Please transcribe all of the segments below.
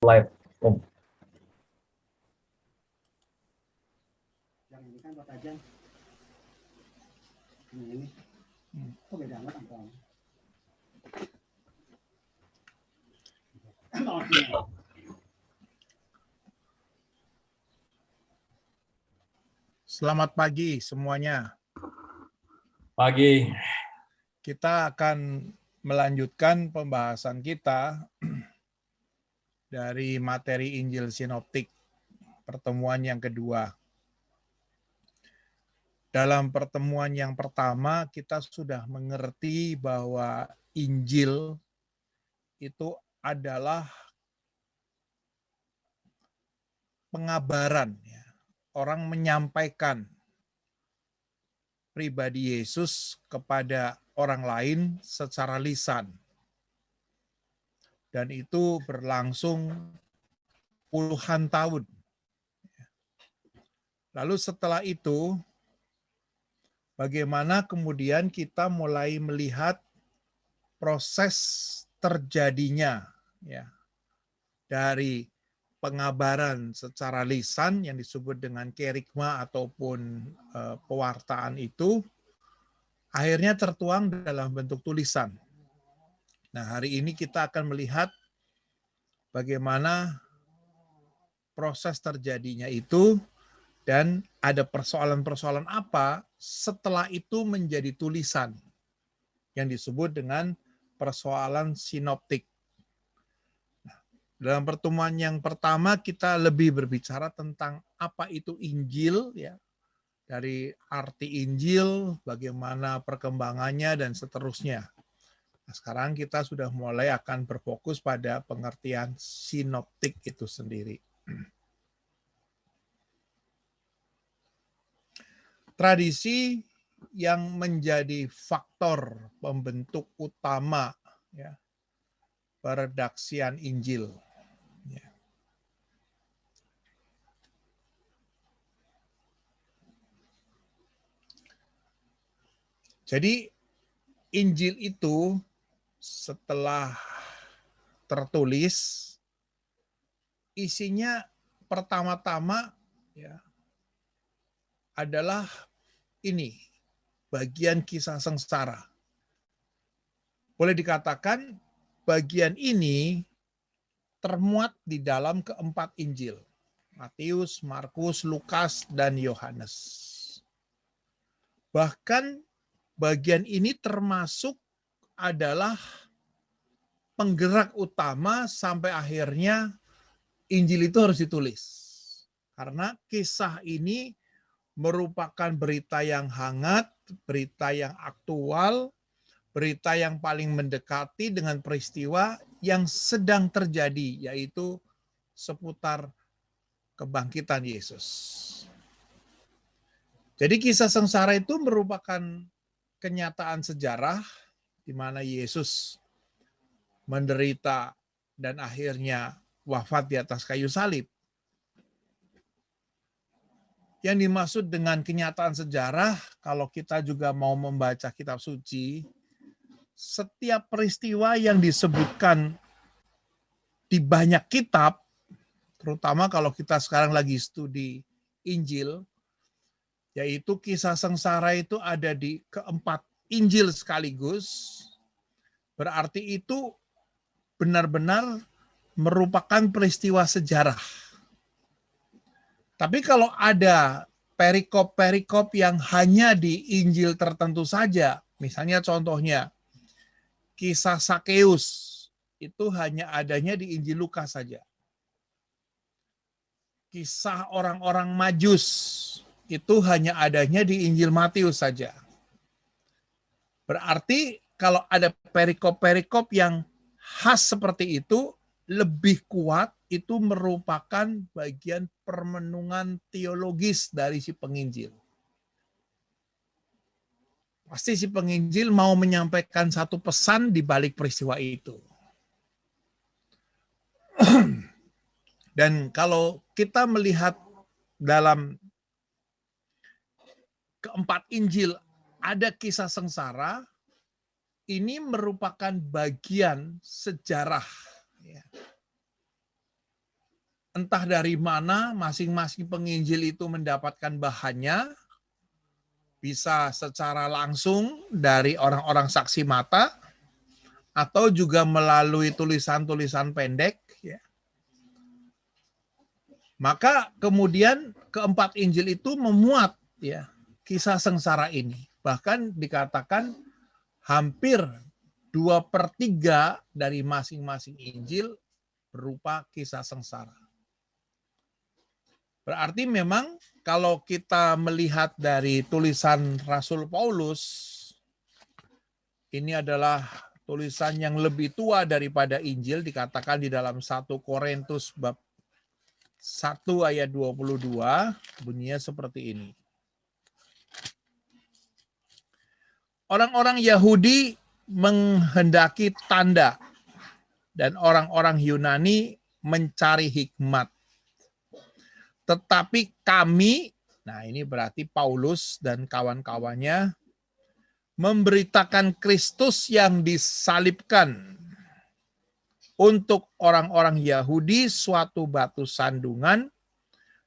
live. Om. Yang ini kan buat aja. Ini. Kok beda amat angkanya? Selamat pagi semuanya. Pagi. Kita akan melanjutkan pembahasan kita dari materi Injil Sinoptik, pertemuan yang kedua. Dalam pertemuan yang pertama, kita sudah mengerti bahwa Injil itu adalah pengabaran. Orang menyampaikan pribadi Yesus kepada orang lain secara lisan. Dan itu berlangsung puluhan tahun. Lalu setelah itu, bagaimana kemudian kita mulai melihat proses terjadinya dari pengabaran secara lisan yang disebut dengan kerigma ataupun pewartaan itu akhirnya tertuang dalam bentuk tulisan. Nah, hari ini kita akan melihat bagaimana proses terjadinya itu dan ada persoalan-persoalan apa setelah itu menjadi tulisan yang disebut dengan persoalan sinoptik. Dalam pertemuan yang pertama kita lebih berbicara tentang apa itu Injil, dari arti Injil, bagaimana perkembangannya dan seterusnya. Nah, sekarang kita sudah mulai akan berfokus pada pengertian sinoptik itu sendiri. Tradisi yang menjadi faktor pembentuk utama peredaksian Injil. Jadi Injil itu setelah tertulis isinya pertama-tama adalah ini, bagian kisah sengsara. Boleh dikatakan bagian ini termuat di dalam keempat Injil. Matius, Markus, Lukas, dan Yohanes. Bahkan bagian ini termasuk adalah penggerak utama sampai akhirnya Injil itu harus ditulis. Karena kisah ini merupakan berita yang hangat, berita yang aktual, berita yang paling mendekati dengan peristiwa yang sedang terjadi, yaitu seputar kebangkitan Yesus. Jadi kisah sengsara itu merupakan kenyataan sejarah di mana Yesus menderita dan akhirnya wafat di atas kayu salib. Yang dimaksud dengan kenyataan sejarah, kalau kita juga mau membaca kitab suci, setiap peristiwa yang disebutkan di banyak kitab, terutama kalau kita sekarang lagi studi Injil, yaitu kisah sengsara itu ada di keempat Injil sekaligus, berarti itu benar-benar merupakan peristiwa sejarah. Tapi kalau ada perikop-perikop yang hanya di Injil tertentu saja, misalnya contohnya kisah Sakeus, itu hanya adanya di Injil Lukas saja. Kisah orang-orang Majus, itu hanya adanya di Injil Matius saja. Berarti kalau ada perikop-perikop yang khas seperti itu, lebih kuat itu merupakan bagian permenungan teologis dari si penginjil. Pasti si penginjil mau menyampaikan satu pesan di balik peristiwa itu. Dan kalau kita melihat dalam keempat Injil ada kisah sengsara, ini merupakan bagian sejarah. entah dari mana masing-masing penginjil itu mendapatkan bahannya, bisa secara langsung dari orang-orang saksi mata, atau juga melalui tulisan-tulisan pendek. Ya. Maka kemudian keempat Injil itu memuat ya kisah sengsara ini. Bahkan dikatakan hampir 2/3 dari masing-masing Injil berupa kisah sengsara. Berarti memang kalau kita melihat dari tulisan Rasul Paulus, ini adalah tulisan yang lebih tua daripada Injil, dikatakan di dalam 1 Korintus bab 1 ayat 22, bunyinya seperti ini. Orang-orang Yahudi menghendaki tanda, dan orang-orang Yunani mencari hikmat. Tetapi kami, nah ini berarti Paulus dan kawan-kawannya, memberitakan Kristus yang disalibkan. Untuk orang-orang Yahudi suatu batu sandungan,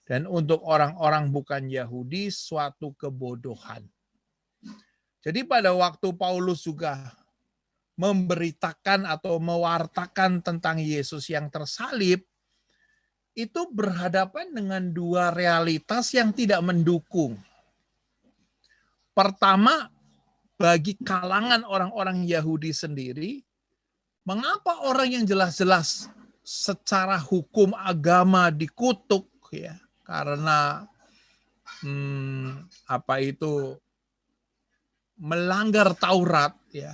dan untuk orang-orang bukan Yahudi suatu kebodohan. Jadi pada waktu Paulus juga memberitakan atau mewartakan tentang Yesus yang tersalib, itu berhadapan dengan dua realitas yang tidak mendukung. Pertama, bagi kalangan orang-orang Yahudi sendiri, mengapa orang yang jelas-jelas secara hukum agama dikutuk ya karena melanggar Taurat ya,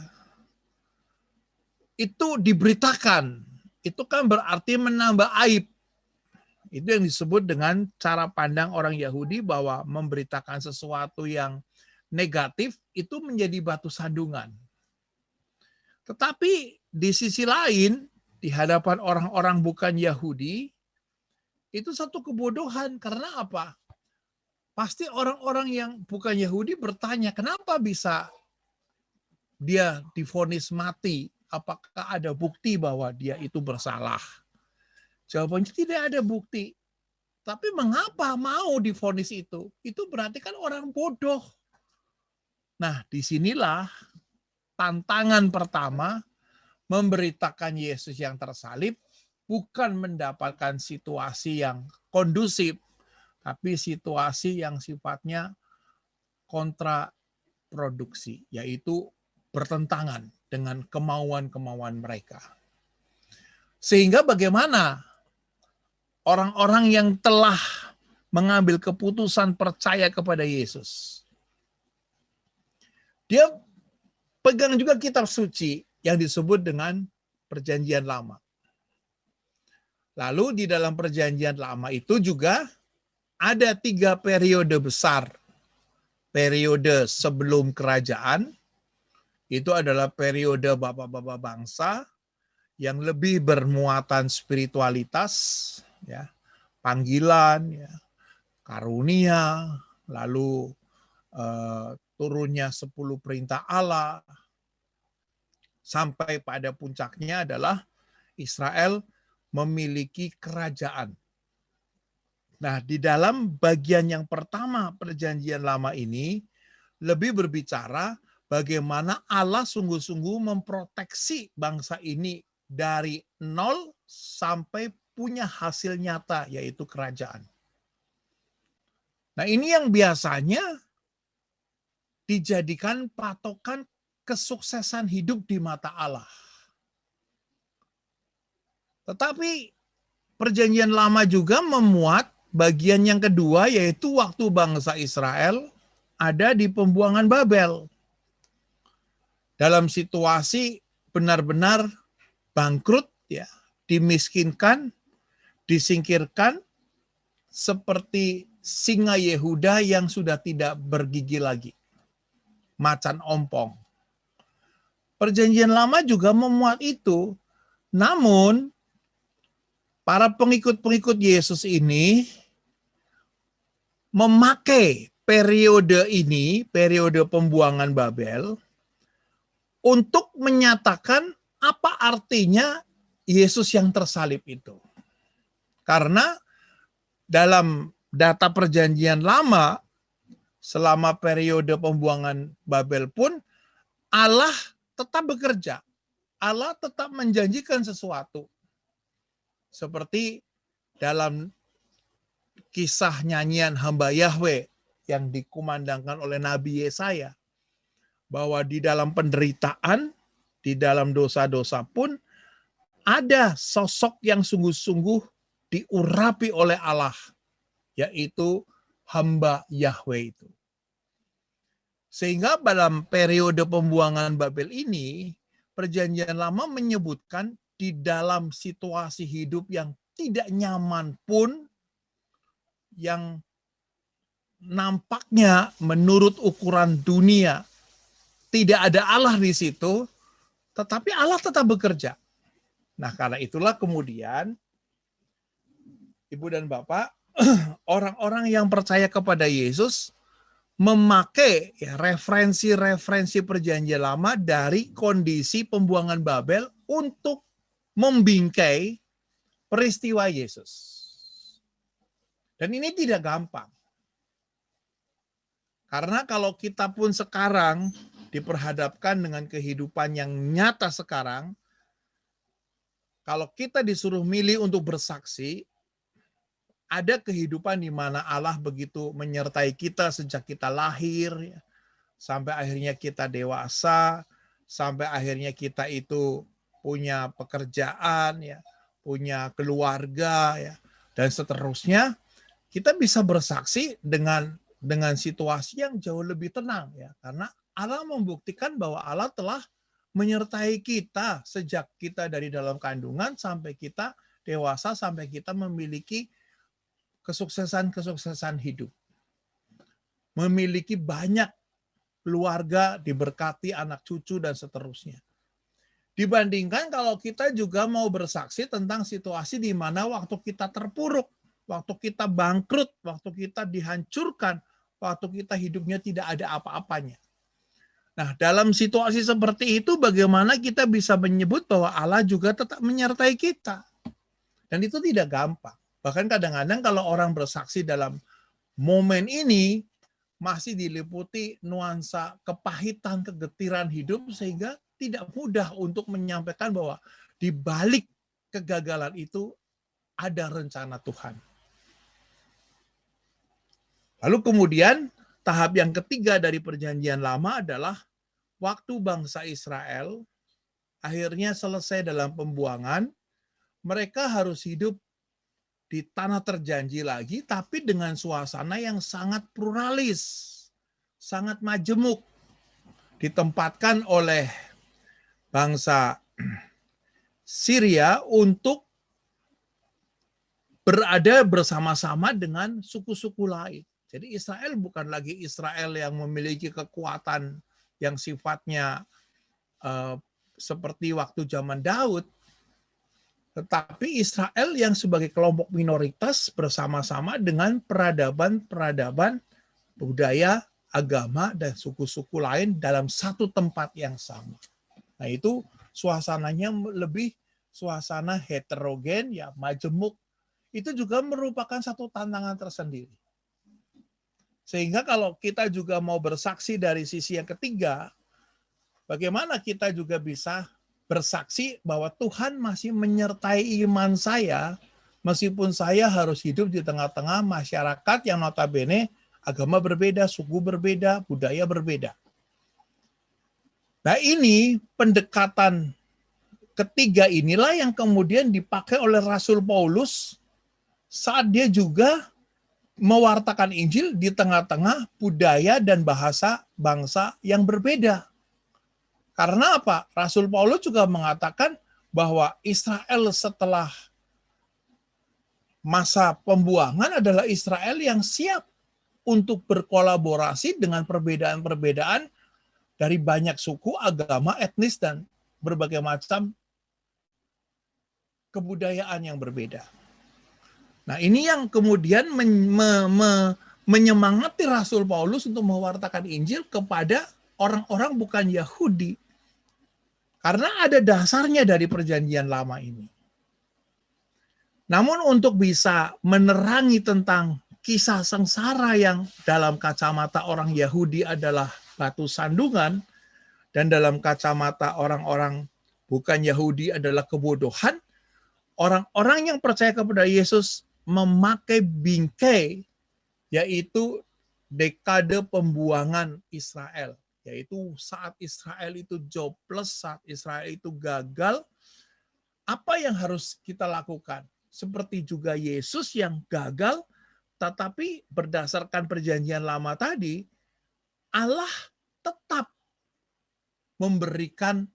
itu diberitakan, itu kan berarti menambah aib. Itu yang disebut dengan cara pandang orang Yahudi, bahwa memberitakan sesuatu yang negatif itu menjadi batu sandungan. Tetapi di sisi lain, di hadapan orang-orang bukan Yahudi, itu satu kebodohan. Karena apa? Pasti orang-orang yang bukan Yahudi bertanya, kenapa bisa dia divonis mati? Apakah ada bukti bahwa dia itu bersalah? Jawabannya tidak ada bukti. Tapi mengapa mau divonis itu? Itu berarti kan orang bodoh. Nah, disinilah tantangan pertama, memberitakan Yesus yang tersalib, bukan mendapatkan situasi yang kondusif, tapi situasi yang sifatnya kontraproduksi, yaitu bertentangan dengan kemauan-kemauan mereka. Sehingga bagaimana orang-orang yang telah mengambil keputusan percaya kepada Yesus, dia pegang juga kitab suci yang disebut dengan Perjanjian Lama. Lalu di dalam Perjanjian Lama itu juga ada 3 periode besar. Periode sebelum kerajaan, itu adalah periode bapak-bapak bangsa yang lebih bermuatan spiritualitas, ya, panggilan, ya, karunia, lalu turunnya 10 perintah Allah, sampai pada puncaknya adalah Israel memiliki kerajaan. Nah, di dalam bagian yang pertama Perjanjian Lama ini lebih berbicara bagaimana Allah sungguh-sungguh memproteksi bangsa ini dari nol sampai punya hasil nyata, yaitu kerajaan. Nah, ini yang biasanya dijadikan patokan kesuksesan hidup di mata Allah. Tetapi Perjanjian Lama juga memuat bagian yang kedua, yaitu waktu bangsa Israel ada di pembuangan Babel. Dalam situasi benar-benar bangkrut, ya, dimiskinkan, disingkirkan, seperti singa Yehuda yang sudah tidak bergigi lagi. Macan ompong. Perjanjian Lama juga memuat itu. Namun, para pengikut-pengikut Yesus ini memakai periode ini, periode pembuangan Babel, untuk menyatakan apa artinya Yesus yang tersalib itu. Karena dalam data perjanjian lama, selama periode pembuangan Babel pun, Allah tetap bekerja. Allah tetap menjanjikan sesuatu. Seperti dalam kisah nyanyian hamba Yahweh yang dikumandangkan oleh Nabi Yesaya, bahwa di dalam penderitaan, di dalam dosa-dosa pun, ada sosok yang sungguh-sungguh diurapi oleh Allah, yaitu hamba Yahweh itu. Sehingga dalam periode pembuangan Babel ini, Perjanjian Lama menyebutkan di dalam situasi hidup yang tidak nyaman pun, yang nampaknya menurut ukuran dunia tidak ada Allah di situ, tetapi Allah tetap bekerja. Nah, karena itulah kemudian, Ibu dan Bapak, orang-orang yang percaya kepada Yesus memakai referensi-referensi Perjanjian Lama dari kondisi pembuangan Babel untuk membingkai peristiwa Yesus. Dan ini tidak gampang. Karena kalau kita pun sekarang diperhadapkan dengan kehidupan yang nyata sekarang, kalau kita disuruh milih untuk bersaksi, ada kehidupan di mana Allah begitu menyertai kita sejak kita lahir, ya, sampai akhirnya kita dewasa, sampai akhirnya kita itu punya pekerjaan, ya, punya keluarga, ya, dan seterusnya. Kita bisa bersaksi dengan situasi yang jauh lebih tenang, ya, karena Allah membuktikan bahwa Allah telah menyertai kita sejak kita dari dalam kandungan sampai kita dewasa, sampai kita memiliki kesuksesan hidup. Memiliki banyak keluarga, diberkati anak cucu, dan seterusnya. Dibandingkan kalau kita juga mau bersaksi tentang situasi di mana waktu kita terpuruk, waktu kita bangkrut, waktu kita dihancurkan, waktu kita hidupnya tidak ada apa-apanya. Nah, dalam situasi seperti itu, bagaimana kita bisa menyebut bahwa Allah juga tetap menyertai kita? Dan itu tidak gampang. Bahkan kadang-kadang kalau orang bersaksi dalam momen ini, masih diliputi nuansa kepahitan, kegetiran hidup, sehingga tidak mudah untuk menyampaikan bahwa di balik kegagalan itu ada rencana Tuhan. Lalu kemudian tahap yang ketiga dari Perjanjian Lama adalah waktu bangsa Israel akhirnya selesai dalam pembuangan, mereka harus hidup di tanah terjanji lagi, tapi dengan suasana yang sangat pluralis, sangat majemuk, ditempatkan oleh bangsa Syria untuk berada bersama-sama dengan suku-suku lain. Jadi Israel bukan lagi Israel yang memiliki kekuatan yang sifatnya seperti waktu zaman Daud, tetapi Israel yang sebagai kelompok minoritas bersama-sama dengan peradaban-peradaban budaya, agama, dan suku-suku lain dalam satu tempat yang sama. Nah, itu suasananya lebih suasana heterogen, ya, majemuk. Itu juga merupakan satu tantangan tersendiri. Sehingga kalau kita juga mau bersaksi dari sisi yang ketiga, bagaimana kita juga bisa bersaksi bahwa Tuhan masih menyertai iman saya, meskipun saya harus hidup di tengah-tengah masyarakat yang notabene agama berbeda, suku berbeda, budaya berbeda. Nah, ini pendekatan ketiga inilah yang kemudian dipakai oleh Rasul Paulus saat dia juga mewartakan Injil di tengah-tengah budaya dan bahasa bangsa yang berbeda. Karena apa? Rasul Paulus juga mengatakan bahwa Israel setelah masa pembuangan adalah Israel yang siap untuk berkolaborasi dengan perbedaan-perbedaan dari banyak suku, agama, etnis, dan berbagai macam kebudayaan yang berbeda. Nah, ini yang kemudian menyemangati Rasul Paulus untuk mewartakan Injil kepada orang-orang bukan Yahudi. Karena ada dasarnya dari Perjanjian Lama ini. Namun untuk bisa menerangi tentang kisah sengsara yang dalam kacamata orang Yahudi adalah batu sandungan, dan dalam kacamata orang-orang bukan Yahudi adalah kebodohan, orang-orang yang percaya kepada Yesus memakai bingkai, yaitu dekade pembuangan Israel, yaitu saat Israel itu jobless, saat Israel itu gagal. Apa yang harus kita lakukan? Seperti juga Yesus yang gagal, tetapi berdasarkan perjanjian lama tadi, Allah tetap memberikan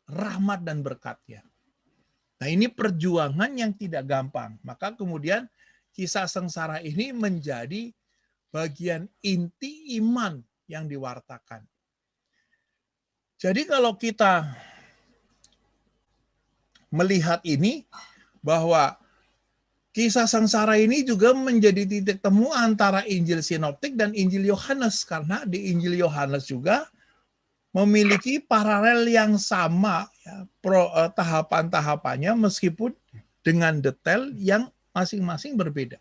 rahmat dan berkat-Nya. Nah, ini perjuangan yang tidak gampang. Maka kemudian kisah sengsara ini menjadi bagian inti iman yang diwartakan. Jadi kalau kita melihat ini, bahwa kisah sengsara ini juga menjadi titik temu antara Injil Sinoptik dan Injil Yohanes, karena di Injil Yohanes juga memiliki paralel yang sama, ya, tahapan-tahapannya meskipun dengan detail yang masing-masing berbeda.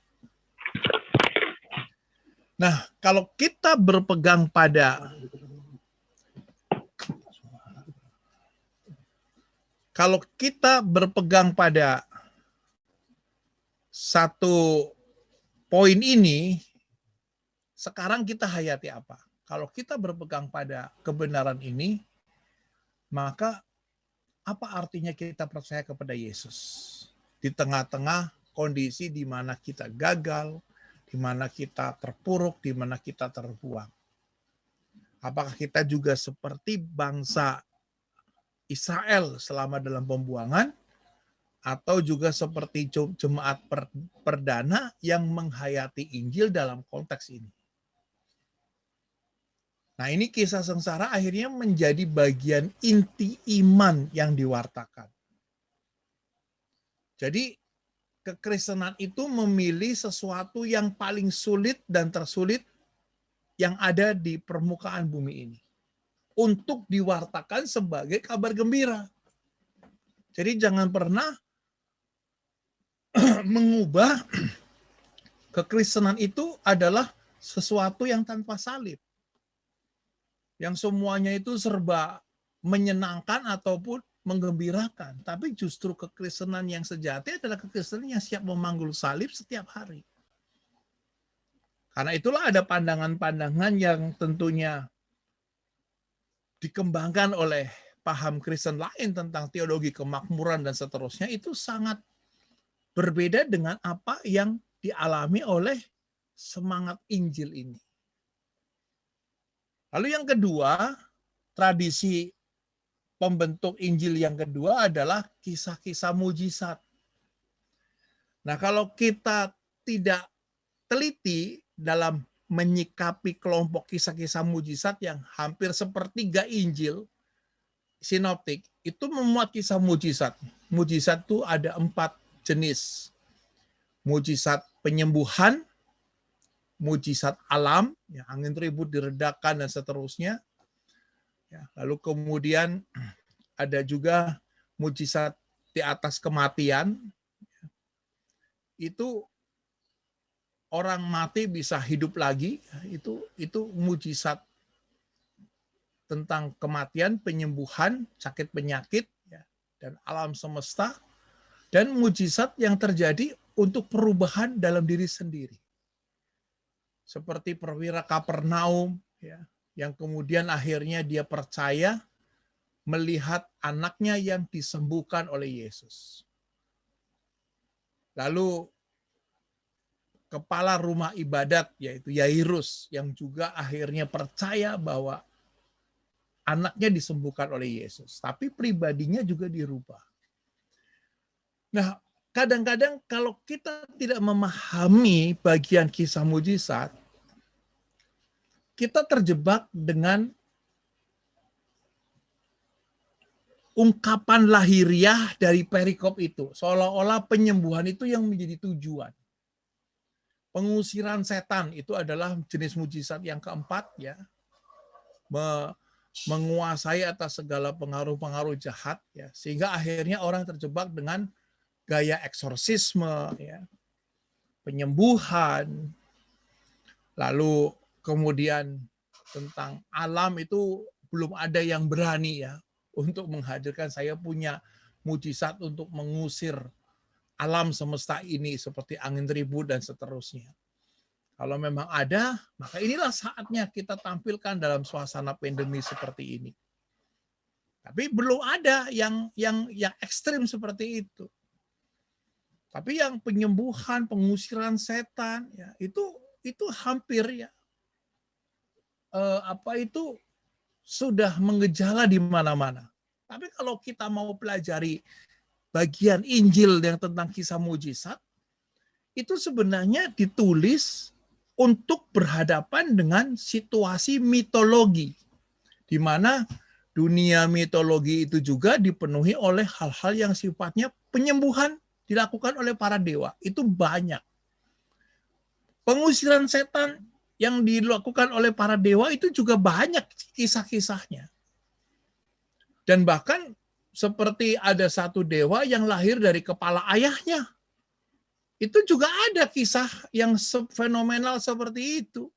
Nah, kalau kita berpegang pada satu poin ini, sekarang kita hayati apa? Kalau kita berpegang pada kebenaran ini, maka apa artinya kita percaya kepada Yesus? Di tengah-tengah kondisi di mana kita gagal, di mana kita terpuruk, di mana kita terbuang. Apakah kita juga seperti bangsa Israel selama dalam pembuangan, atau juga seperti jemaat perdana yang menghayati Injil dalam konteks ini? Nah, ini kisah sengsara akhirnya menjadi bagian inti iman yang diwartakan. Jadi, kekristenan itu memilih sesuatu yang paling sulit dan tersulit yang ada di permukaan bumi ini untuk diwartakan sebagai kabar gembira. Jadi jangan pernah mengubah kekristenan itu adalah sesuatu yang tanpa salib, yang semuanya itu serba menyenangkan ataupun menggembirakan. Tapi justru kekristenan yang sejati adalah kekristenan yang siap memanggul salib setiap hari. Karena itulah ada pandangan-pandangan yang tentunya dikembangkan oleh paham Kristen lain tentang teologi kemakmuran dan seterusnya, itu sangat berbeda dengan apa yang dialami oleh semangat Injil ini. Lalu yang kedua, tradisi pembentuk Injil yang kedua adalah kisah-kisah mujizat. Nah, kalau kita tidak teliti dalam menyikapi kelompok kisah-kisah mujizat yang hampir sepertiga Injil Sinoptik, itu memuat kisah mujizat. Mujizat itu ada 4 jenis. Mujizat penyembuhan, mujizat alam, ya, angin ribut diredakan dan seterusnya. Ya, lalu kemudian ada juga mujizat di atas kematian. Itu orang mati bisa hidup lagi. Itu mujizat tentang kematian, penyembuhan, sakit penyakit, ya, dan alam semesta. Dan mujizat yang terjadi untuk perubahan dalam diri sendiri. Seperti perwira Kapernaum, ya, yang kemudian akhirnya dia percaya melihat anaknya yang disembuhkan oleh Yesus. Lalu kepala rumah ibadat, yaitu Yairus, yang juga akhirnya percaya bahwa anaknya disembuhkan oleh Yesus. Tapi pribadinya juga dirubah. Nah, kadang-kadang kalau kita tidak memahami bagian kisah mujizat, kita terjebak dengan ungkapan lahiriah dari perikop itu. Seolah-olah penyembuhan itu yang menjadi tujuan. Pengusiran setan itu adalah jenis mujizat yang keempat, ya. Menguasai atas segala pengaruh-pengaruh jahat, ya. Sehingga akhirnya orang terjebak dengan gaya eksorsisme, ya, penyembuhan, lalu kemudian tentang alam itu belum ada yang berani ya untuk menghadirkan saya punya mujizat untuk mengusir alam semesta ini seperti angin ribut dan seterusnya. Kalau memang ada, maka inilah saatnya kita tampilkan dalam suasana pandemi seperti ini. Tapi belum ada yang ekstrim seperti itu. Tapi yang penyembuhan, pengusiran setan, ya itu hampir ya sudah mengejala di mana-mana. Tapi kalau kita mau pelajari bagian Injil yang tentang kisah mujizat, itu sebenarnya ditulis untuk berhadapan dengan situasi mitologi, di mana dunia mitologi itu juga dipenuhi oleh hal-hal yang sifatnya penyembuhan dilakukan oleh para dewa. Itu banyak. Pengusiran setan yang dilakukan oleh para dewa itu juga banyak kisah-kisahnya. Dan bahkan seperti ada satu dewa yang lahir dari kepala ayahnya. Itu juga ada kisah yang fenomenal seperti itu.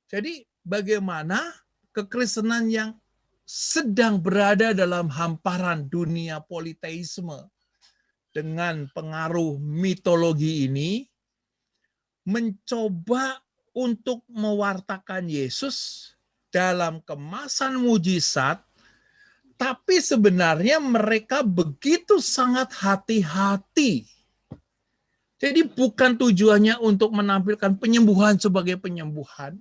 Jadi bagaimana kekristenan yang sedang berada dalam hamparan dunia politeisme dengan pengaruh mitologi ini mencoba untuk mewartakan Yesus dalam kemasan mujizat, tapi sebenarnya mereka begitu sangat hati-hati. Jadi bukan tujuannya untuk menampilkan penyembuhan sebagai penyembuhan,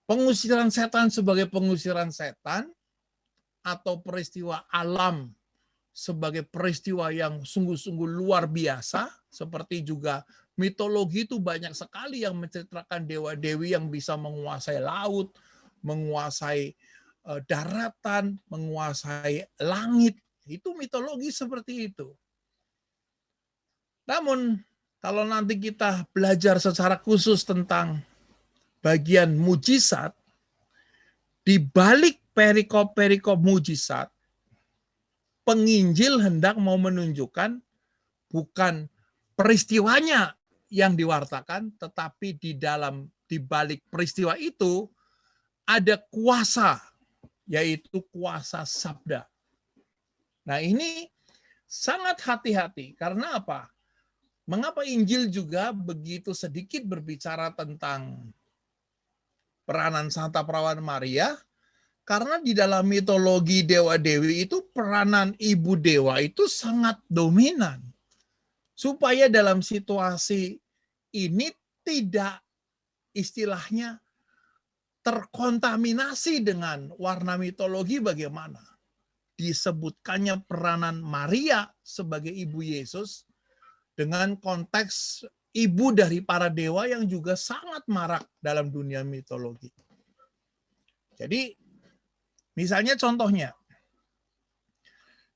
pengusiran setan sebagai pengusiran setan, atau peristiwa alam sebagai peristiwa yang sungguh-sungguh luar biasa, seperti juga mitologi itu banyak sekali yang menceritakan dewa-dewi yang bisa menguasai laut, menguasai daratan, menguasai langit. Itu mitologi seperti itu. Namun kalau nanti kita belajar secara khusus tentang bagian mujizat, di balik perikop-perikop mujizat, penginjil hendak mau menunjukkan bukan peristiwanya yang diwartakan, tetapi di balik peristiwa itu ada kuasa, yaitu kuasa sabda. Nah, ini sangat hati-hati. Karena apa? Mengapa Injil juga begitu sedikit berbicara tentang peranan Santa Perawan Maria? Karena di dalam mitologi dewa-dewi itu peranan ibu dewa itu sangat dominan. Supaya dalam situasi ini tidak istilahnya terkontaminasi dengan warna mitologi bagaimana. Disebutkannya peranan Maria sebagai ibu Yesus dengan konteks ibu dari para dewa yang juga sangat marak dalam dunia mitologi. Jadi, misalnya contohnya,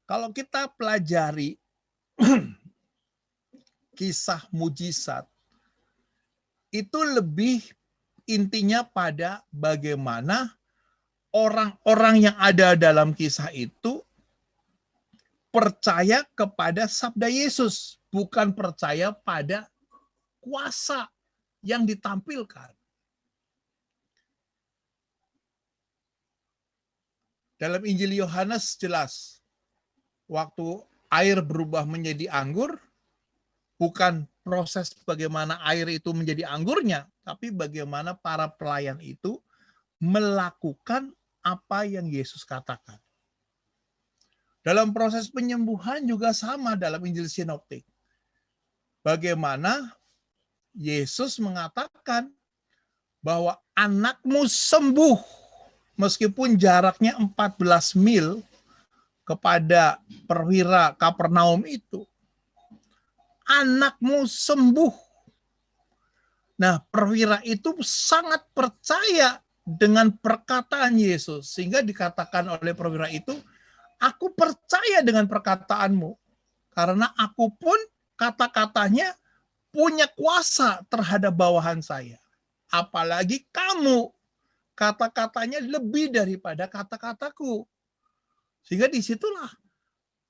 kalau kita pelajari kisah mujizat, itu lebih intinya pada bagaimana orang-orang yang ada dalam kisah itu percaya kepada sabda Yesus, bukan percaya pada kuasa yang ditampilkan. Dalam Injil Yohanes jelas, waktu air berubah menjadi anggur, bukan proses bagaimana air itu menjadi anggurnya, tapi bagaimana para pelayan itu melakukan apa yang Yesus katakan. Dalam proses penyembuhan juga sama dalam Injil Sinoptik. Bagaimana Yesus mengatakan bahwa anakmu sembuh meskipun jaraknya 14 mil kepada perwira Kapernaum itu. Anakmu sembuh. Nah, perwira itu sangat percaya dengan perkataan Yesus. Sehingga dikatakan oleh perwira itu, aku percaya dengan perkataanmu. Karena aku pun kata-katanya punya kuasa terhadap bawahan saya. Apalagi kamu, kata-katanya lebih daripada kata-kataku. Sehingga disitulah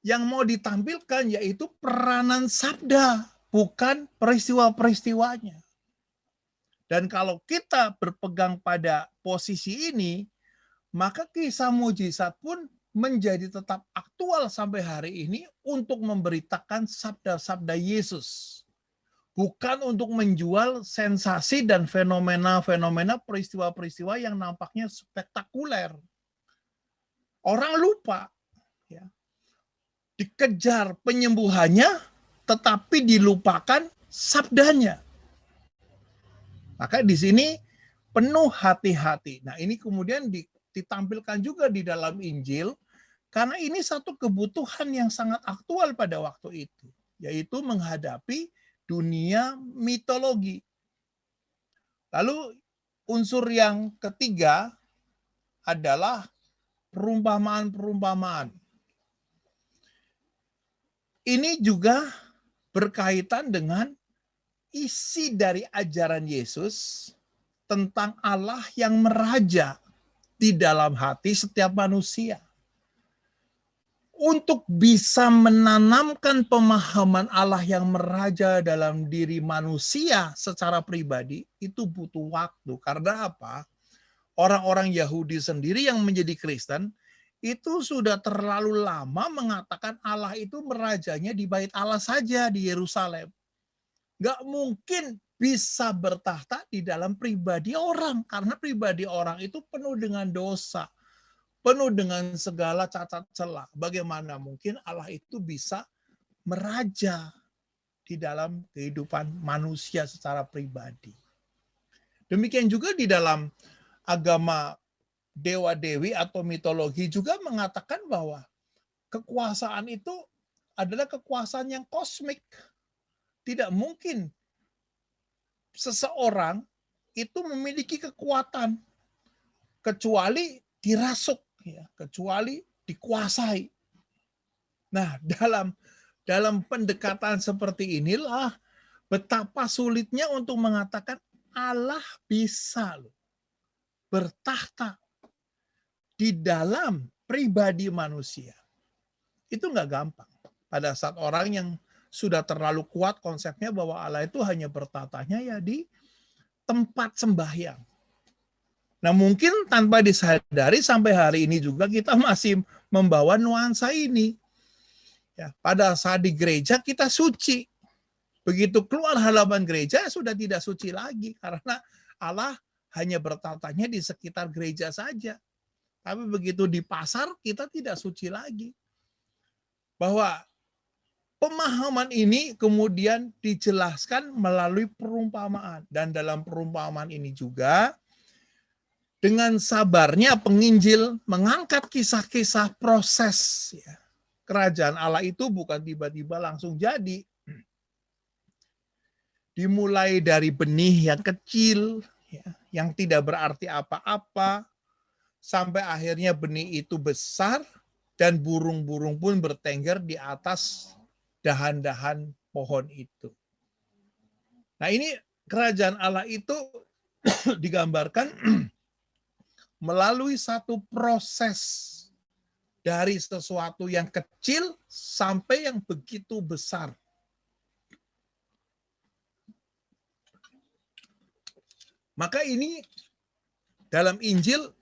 Yang mau ditampilkan yaitu peranan sabda, bukan peristiwa-peristiwanya. Dan kalau kita berpegang pada posisi ini, maka kisah mujizat pun menjadi tetap aktual sampai hari ini untuk memberitakan sabda-sabda Yesus. Bukan untuk menjual sensasi dan fenomena-fenomena peristiwa-peristiwa yang nampaknya spektakuler. Orang lupa, ya, dikejar penyembuhannya, tetapi dilupakan sabdanya. Maka di sini penuh hati-hati. Nah, ini kemudian ditampilkan juga di dalam Injil, karena ini satu kebutuhan yang sangat aktual pada waktu itu, yaitu menghadapi dunia mitologi. Lalu unsur yang ketiga adalah perumpamaan-perumpamaan. Ini juga berkaitan dengan isi dari ajaran Yesus tentang Allah yang meraja di dalam hati setiap manusia. Untuk bisa menanamkan pemahaman Allah yang meraja dalam diri manusia secara pribadi, itu butuh waktu. Karena apa? Orang-orang Yahudi sendiri yang menjadi Kristen, itu sudah terlalu lama mengatakan Allah itu merajanya di bait Allah saja di Yerusalem. Nggak mungkin bisa bertahta di dalam pribadi orang, karena pribadi orang itu penuh dengan dosa, penuh dengan segala cacat celah. Bagaimana mungkin Allah itu bisa meraja di dalam kehidupan manusia secara pribadi. Demikian juga di dalam agama dewa-dewi atau mitologi juga mengatakan bahwa kekuasaan itu adalah kekuasaan yang kosmik. Tidak mungkin seseorang itu memiliki kekuatan kecuali dirasuk, ya, kecuali dikuasai. Nah, dalam pendekatan seperti inilah betapa sulitnya untuk mengatakan Allah bisa loh bertahta di dalam pribadi manusia. Itu nggak gampang. Pada saat orang yang sudah terlalu kuat konsepnya bahwa Allah itu hanya bertatanya ya di tempat sembahyang. Nah, mungkin tanpa disadari sampai hari ini juga kita masih membawa nuansa ini. Ya, pada saat di gereja kita suci. Begitu keluar halaman gereja sudah tidak suci lagi karena Allah hanya bertatanya di sekitar gereja saja. Tapi begitu di pasar kita tidak suci lagi. Bahwa pemahaman ini kemudian dijelaskan melalui perumpamaan. Dan dalam perumpamaan ini juga dengan sabarnya penginjil mengangkat kisah-kisah proses. Ya. Kerajaan Allah itu bukan tiba-tiba langsung jadi. Dimulai dari benih yang kecil, ya, yang tidak berarti apa-apa, sampai akhirnya benih itu besar, dan burung-burung pun bertengger di atas dahan-dahan pohon itu. Nah, ini kerajaan Allah itu digambarkan melalui satu proses dari sesuatu yang kecil sampai yang begitu besar. Maka ini dalam Injil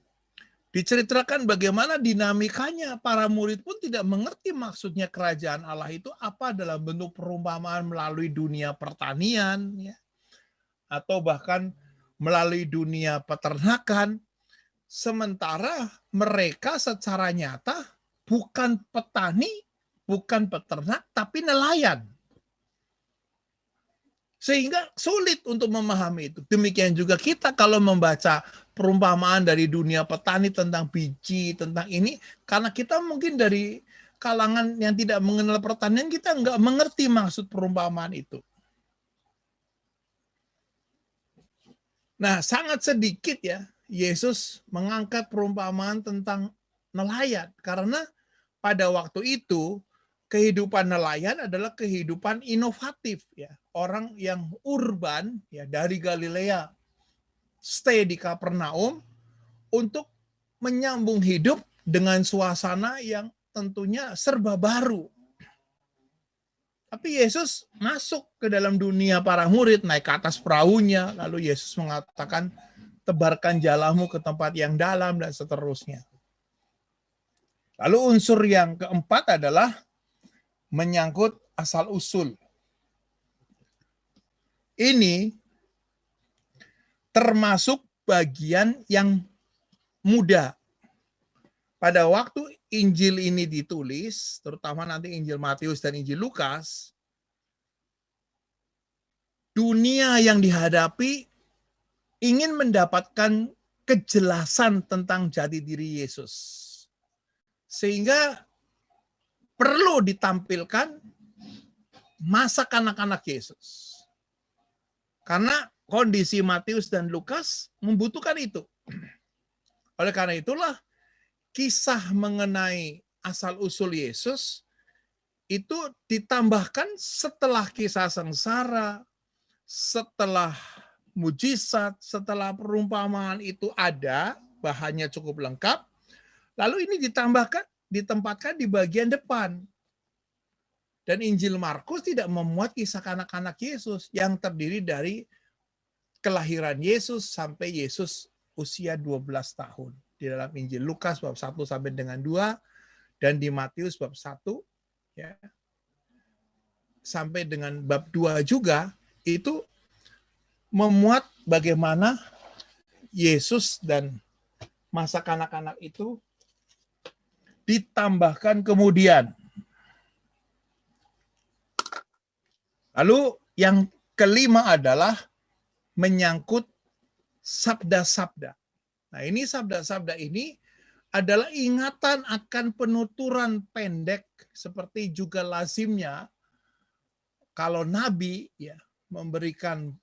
diceritakan bagaimana dinamikanya. Para murid pun tidak mengerti maksudnya kerajaan Allah itu apa dalam bentuk perumpamaan melalui dunia pertanian, ya, atau bahkan melalui dunia peternakan. Sementara mereka secara nyata bukan petani, bukan peternak, tapi nelayan. Sehingga sulit untuk memahami itu. Demikian juga kita kalau membaca perumpamaan dari dunia petani tentang biji, tentang ini, karena kita mungkin dari kalangan yang tidak mengenal pertanian, kita nggak mengerti maksud perumpamaan itu. Nah, sangat sedikit ya Yesus mengangkat perumpamaan tentang nelayan. Karena pada waktu itu, kehidupan nelayan adalah kehidupan inovatif, ya. Orang yang urban, ya, dari Galilea stay di Kapernaum untuk menyambung hidup dengan suasana yang tentunya serba baru, Tapi Yesus masuk ke dalam dunia para murid, naik ke atas perahunya, lalu Yesus mengatakan, tebarkan jalamu ke tempat yang dalam, dan seterusnya. Lalu unsur yang keempat adalah menyangkut asal-usul. Ini termasuk bagian yang mudah. Pada waktu Injil ini ditulis, terutama nanti Injil Matius dan Injil Lukas, dunia yang dihadapi ingin mendapatkan kejelasan tentang jati diri Yesus. Sehingga perlu ditampilkan masa kanak-kanak Yesus. Karena kondisi Matius dan Lukas membutuhkan itu. Oleh karena itulah, kisah mengenai asal-usul Yesus itu ditambahkan setelah kisah sengsara, setelah mujizat, setelah perumpamaan itu ada, bahannya cukup lengkap, lalu ini ditempatkan di bagian depan. Dan Injil Markus tidak memuat kisah kanak-kanak Yesus yang terdiri dari kelahiran Yesus sampai Yesus usia 12 tahun. Di dalam Injil Lukas bab 1 sampai dengan 2 dan di Matius bab 1 ya, sampai dengan bab 2 juga itu memuat bagaimana Yesus dan masa kanak-kanak itu ditambahkan kemudian. Lalu yang kelima adalah menyangkut sabda-sabda. Nah, ini sabda-sabda ini adalah ingatan akan penuturan pendek seperti juga lazimnya kalau nabi ya memberikan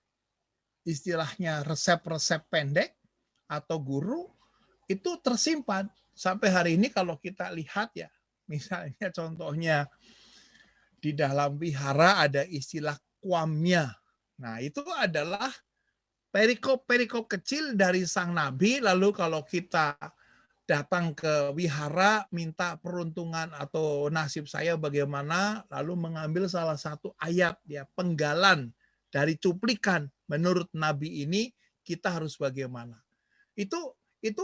istilahnya resep-resep pendek atau guru itu tersimpan sampai hari ini. Kalau kita lihat ya, misalnya contohnya di dalam wihara ada istilah kwamnya. Nah, itu adalah perikop-perikop kecil dari sang nabi. Lalu kalau kita datang ke wihara minta peruntungan atau nasib saya bagaimana, lalu mengambil salah satu ayat ya, penggalan dari cuplikan menurut nabi ini kita harus bagaimana. Itu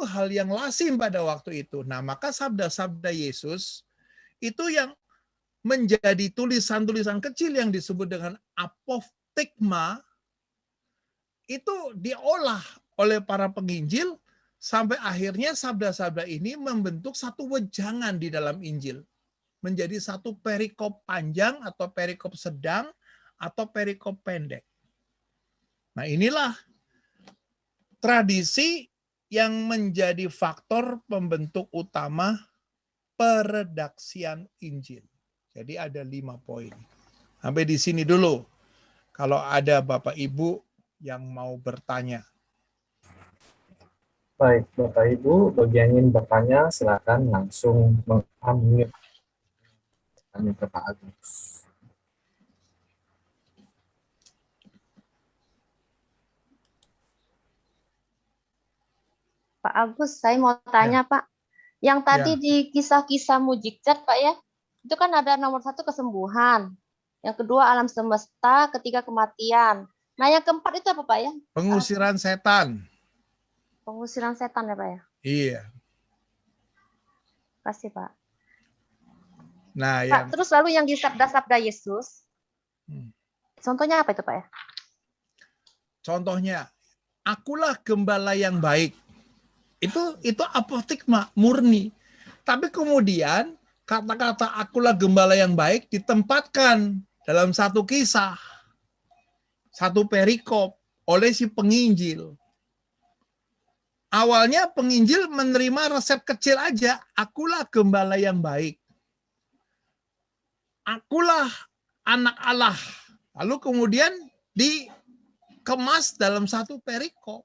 hal yang lazim pada waktu itu. Nah, maka sabda-sabda Yesus itu yang menjadi tulisan-tulisan kecil yang disebut dengan apoftigma, itu diolah oleh para penginjil sampai akhirnya sabda-sabda ini membentuk satu wejangan di dalam Injil. Menjadi satu perikop panjang atau perikop sedang atau perikop pendek. Nah, inilah tradisi yang menjadi faktor pembentuk utama peredaksian Injil. Jadi ada 5 poin. Sampai di sini dulu. Kalau ada Bapak Ibu yang mau bertanya. Baik, Bapak Ibu, bagi yang ingin bertanya, silakan langsung meng-unmute. Tanya ke Pak Agus. Pak Agus, saya mau tanya Pak. Yang tadi di kisah-kisah mujizat Pak ya, itu kan ada nomor 1 kesembuhan. Yang kedua alam semesta, ketiga kematian. Nah yang keempat itu apa Pak ya? Pengusiran setan. Pengusiran setan ya Pak ya? Iya. Kasih Pak. Nah, Pak, terus lalu yang di sabda-sabda Yesus, contohnya apa itu Pak ya? Contohnya, akulah gembala yang baik. Itu apoftigma murni. Tapi kemudian kata-kata akulah gembala yang baik ditempatkan dalam satu kisah, satu perikop oleh si penginjil. Awalnya penginjil menerima resep kecil aja, akulah gembala yang baik. Akulah anak Allah. Lalu kemudian dikemas dalam satu perikop.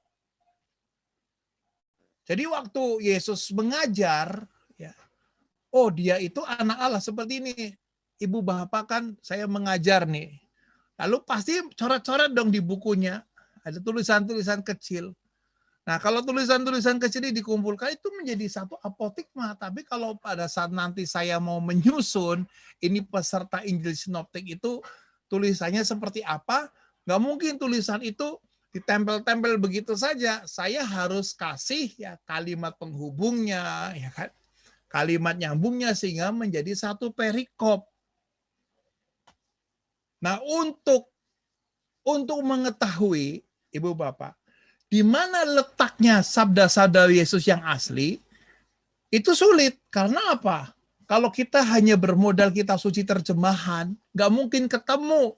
Jadi waktu Yesus mengajar, ya, oh dia itu anak Allah seperti ini. Ibu bapak kan saya mengajar nih. Lalu pasti coret-coret dong di bukunya. Ada tulisan-tulisan kecil. Nah, kalau tulisan-tulisan kecil ini dikumpulkan itu menjadi satu apotigma. Tapi kalau pada saat nanti saya mau menyusun, ini peserta Injil Sinoptik itu tulisannya seperti apa, nggak mungkin tulisan itu ditempel-tempel begitu saja. Saya harus kasih ya kalimat penghubungnya, ya kan, kalimat nyambungnya sehingga menjadi satu perikop. Nah, untuk mengetahui, Ibu Bapak, di mana letaknya sabda-sabda Yesus yang asli, itu sulit. Karena apa? Kalau kita hanya bermodal kitab suci terjemahan, nggak mungkin ketemu.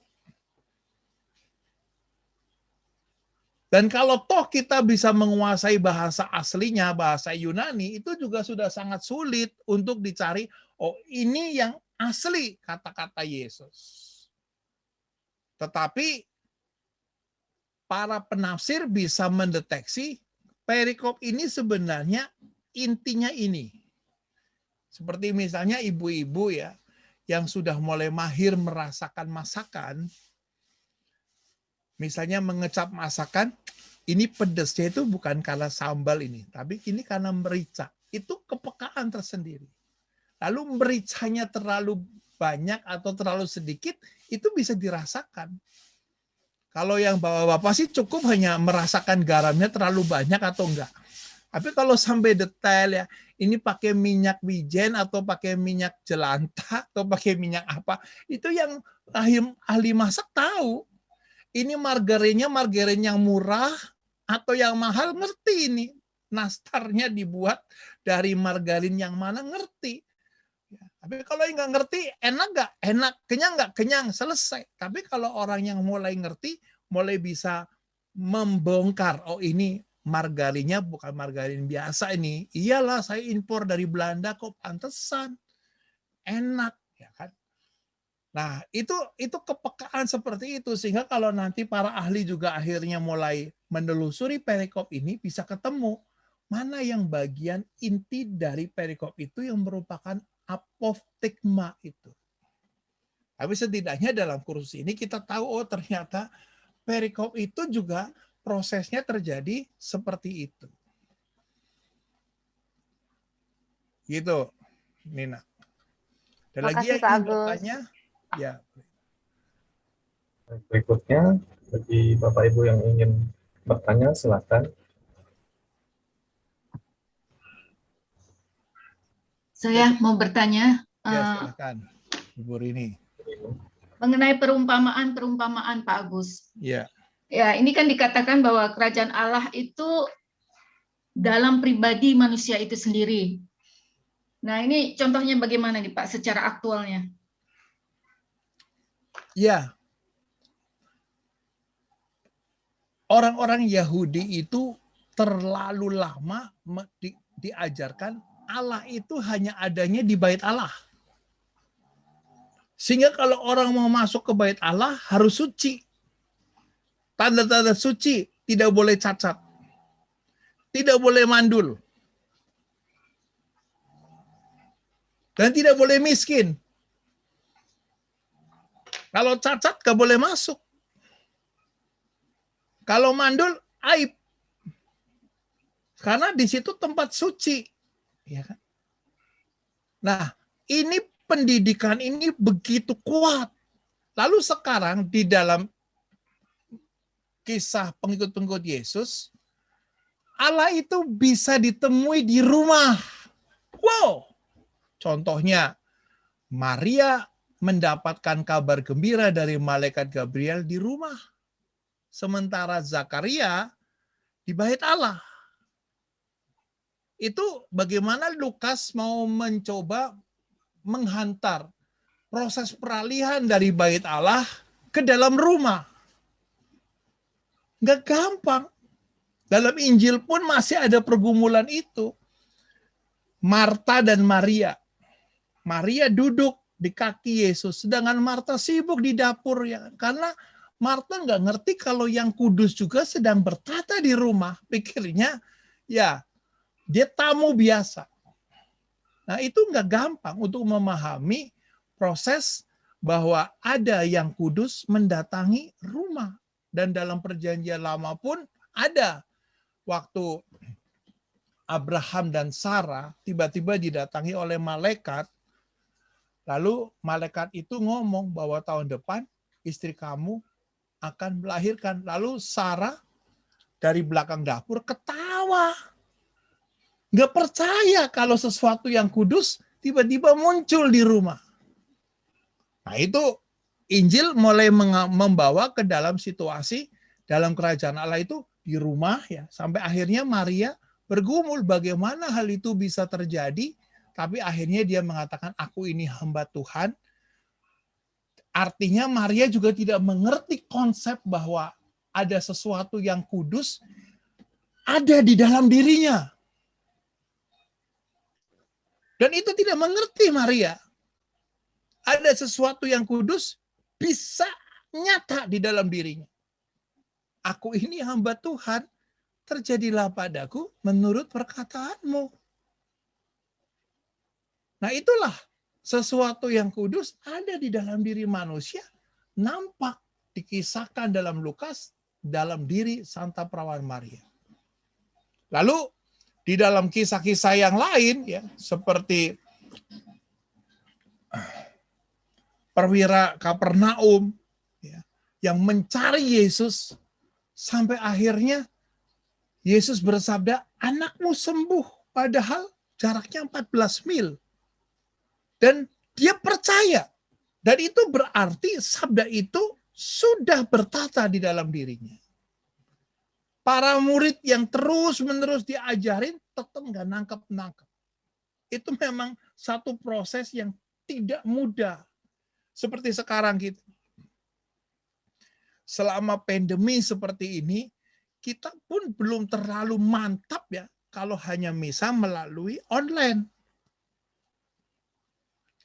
Dan kalau toh kita bisa menguasai bahasa aslinya, bahasa Yunani, itu juga sudah sangat sulit untuk dicari, oh ini yang asli kata-kata Yesus. Tetapi para penafsir bisa mendeteksi perikop ini sebenarnya intinya ini. Seperti misalnya ibu-ibu ya, yang sudah mulai mahir merasakan masakan, misalnya mengecap masakan, ini pedesnya itu bukan karena sambal ini, tapi ini karena merica. Itu kepekaan tersendiri. Lalu mericanya terlalu banyak atau terlalu sedikit, itu bisa dirasakan. Kalau yang bapak-bapak sih cukup hanya merasakan garamnya terlalu banyak atau enggak. Tapi kalau sampai detail ya, ini pakai minyak wijen atau pakai minyak jelantah atau pakai minyak apa, itu yang ahli masak tahu. Ini margarinnya margarin yang murah atau yang mahal, ngerti ini. Nastarnya dibuat dari margarin yang mana, ngerti. Tapi kalau yang nggak ngerti, enak nggak? Enak. Kenyang nggak? Kenyang. Selesai. Tapi kalau orang yang mulai ngerti, mulai bisa membongkar, oh ini margarinnya bukan margarin biasa ini. Iyalah, saya impor dari Belanda kok, pantesan. Enak. Ya kan? Nah, itu kepekaan seperti itu. Sehingga kalau nanti para ahli juga akhirnya mulai menelusuri perikop ini, bisa ketemu mana yang bagian inti dari perikop itu yang merupakan apotigma itu. Tapi setidaknya dalam kursus ini kita tahu, oh ternyata perikop itu juga prosesnya terjadi seperti itu. Gitu, Nina. Dan lagi yang ingin bertanya, ya. Berikutnya, bagi Bapak Ibu yang ingin bertanya, silakan. Saya mau bertanya Silakan, Ibu Rini. mengenai perumpamaan Pak Agus. Ya. Ya, ini kan dikatakan bahwa kerajaan Allah itu dalam pribadi manusia itu sendiri. Nah, ini contohnya bagaimana nih Pak secara aktualnya? Ya. Orang-orang Yahudi itu terlalu lama diajarkan Allah itu hanya adanya di bait Allah. Sehingga kalau orang mau masuk ke bait Allah harus suci. Tanda-tanda suci, tidak boleh cacat. Tidak boleh mandul. Dan tidak boleh miskin. Kalau cacat gak boleh masuk. Kalau mandul, aib. Karena di situ tempat suci. Ya kan? Nah, ini pendidikan ini begitu kuat. Lalu sekarang di dalam kisah pengikut-pengikut Yesus, Allah itu bisa ditemui di rumah. Wow. Contohnya, Maria mendapatkan kabar gembira dari malaikat Gabriel di rumah. Sementara Zakaria di bait Allah. Itu bagaimana Lukas mau mencoba menghantar proses peralihan dari bait Allah ke dalam rumah. Nggak gampang. Dalam Injil pun masih ada pergumulan itu. Marta dan Maria. Maria duduk di kaki Yesus, sedangkan Marta sibuk di dapur. Ya. Karena Marta nggak ngerti kalau yang kudus juga sedang bertata di rumah. Pikirnya, ya dia tamu biasa. Nah itu nggak gampang untuk memahami proses bahwa ada yang kudus mendatangi rumah. Dan dalam perjanjian lama pun ada waktu Abraham dan Sarah tiba-tiba didatangi oleh malaikat, lalu malaikat itu ngomong bahwa tahun depan istri kamu akan melahirkan. Lalu Sarah dari belakang dapur ketawa. Nggak percaya kalau sesuatu yang kudus tiba-tiba muncul di rumah. Nah itu Injil mulai membawa ke dalam situasi dalam kerajaan Allah itu di rumah ya. Sampai akhirnya Maria bergumul bagaimana hal itu bisa terjadi. Tapi akhirnya dia mengatakan aku ini hamba Tuhan. Artinya Maria juga tidak mengerti konsep bahwa ada sesuatu yang kudus ada di dalam dirinya. Dan itu tidak mengerti Maria. Ada sesuatu yang kudus bisa nyata di dalam dirinya. Aku ini hamba Tuhan, terjadilah padaku menurut perkataanmu. Nah itulah sesuatu yang kudus ada di dalam diri manusia, nampak dikisahkan dalam Lukas dalam diri Santa Perawan Maria. Lalu di dalam kisah-kisah yang lain ya seperti perwira Kapernaum ya, yang mencari Yesus sampai akhirnya Yesus bersabda, anakmu sembuh, padahal jaraknya 14 mil. Dan dia percaya. Dan itu berarti sabda itu sudah bertata di dalam dirinya. Para murid yang terus-menerus diajarin tetap nggak nangkep-nangkep. Itu memang satu proses yang tidak mudah. Seperti sekarang gitu. Selama pandemi seperti ini, kita pun belum terlalu mantap ya kalau hanya misa melalui online.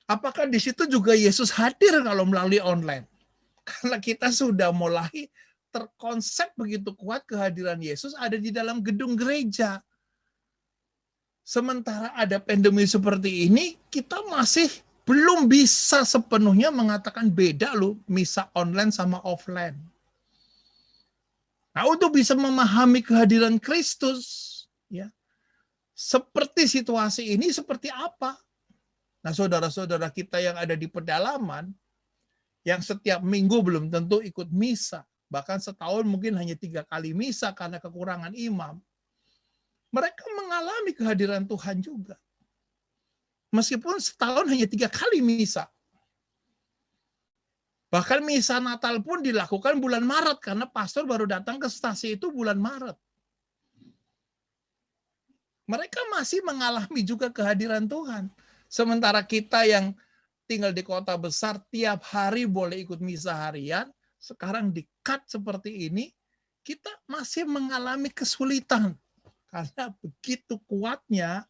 Apakah di situ juga Yesus hadir kalau melalui online? Karena kita sudah mulai terkonsep begitu kuat kehadiran Yesus ada di dalam gedung gereja. Sementara ada pandemi seperti ini, kita masih belum bisa sepenuhnya mengatakan beda loh misa online sama offline. Nah, untuk bisa memahami kehadiran Kristus, ya, seperti situasi ini seperti apa? Nah, saudara-saudara kita yang ada di pedalaman, yang setiap minggu belum tentu ikut misa, bahkan setahun mungkin hanya 3 kali misa karena kekurangan imam, mereka mengalami kehadiran Tuhan juga. Meskipun setahun hanya 3 kali misa. Bahkan misa Natal pun dilakukan bulan Maret, karena pastor baru datang ke stasi itu bulan Maret. Mereka masih mengalami juga kehadiran Tuhan. Sementara kita yang tinggal di kota besar, tiap hari boleh ikut misa harian, sekarang di-cut seperti ini, kita masih mengalami kesulitan. Karena begitu kuatnya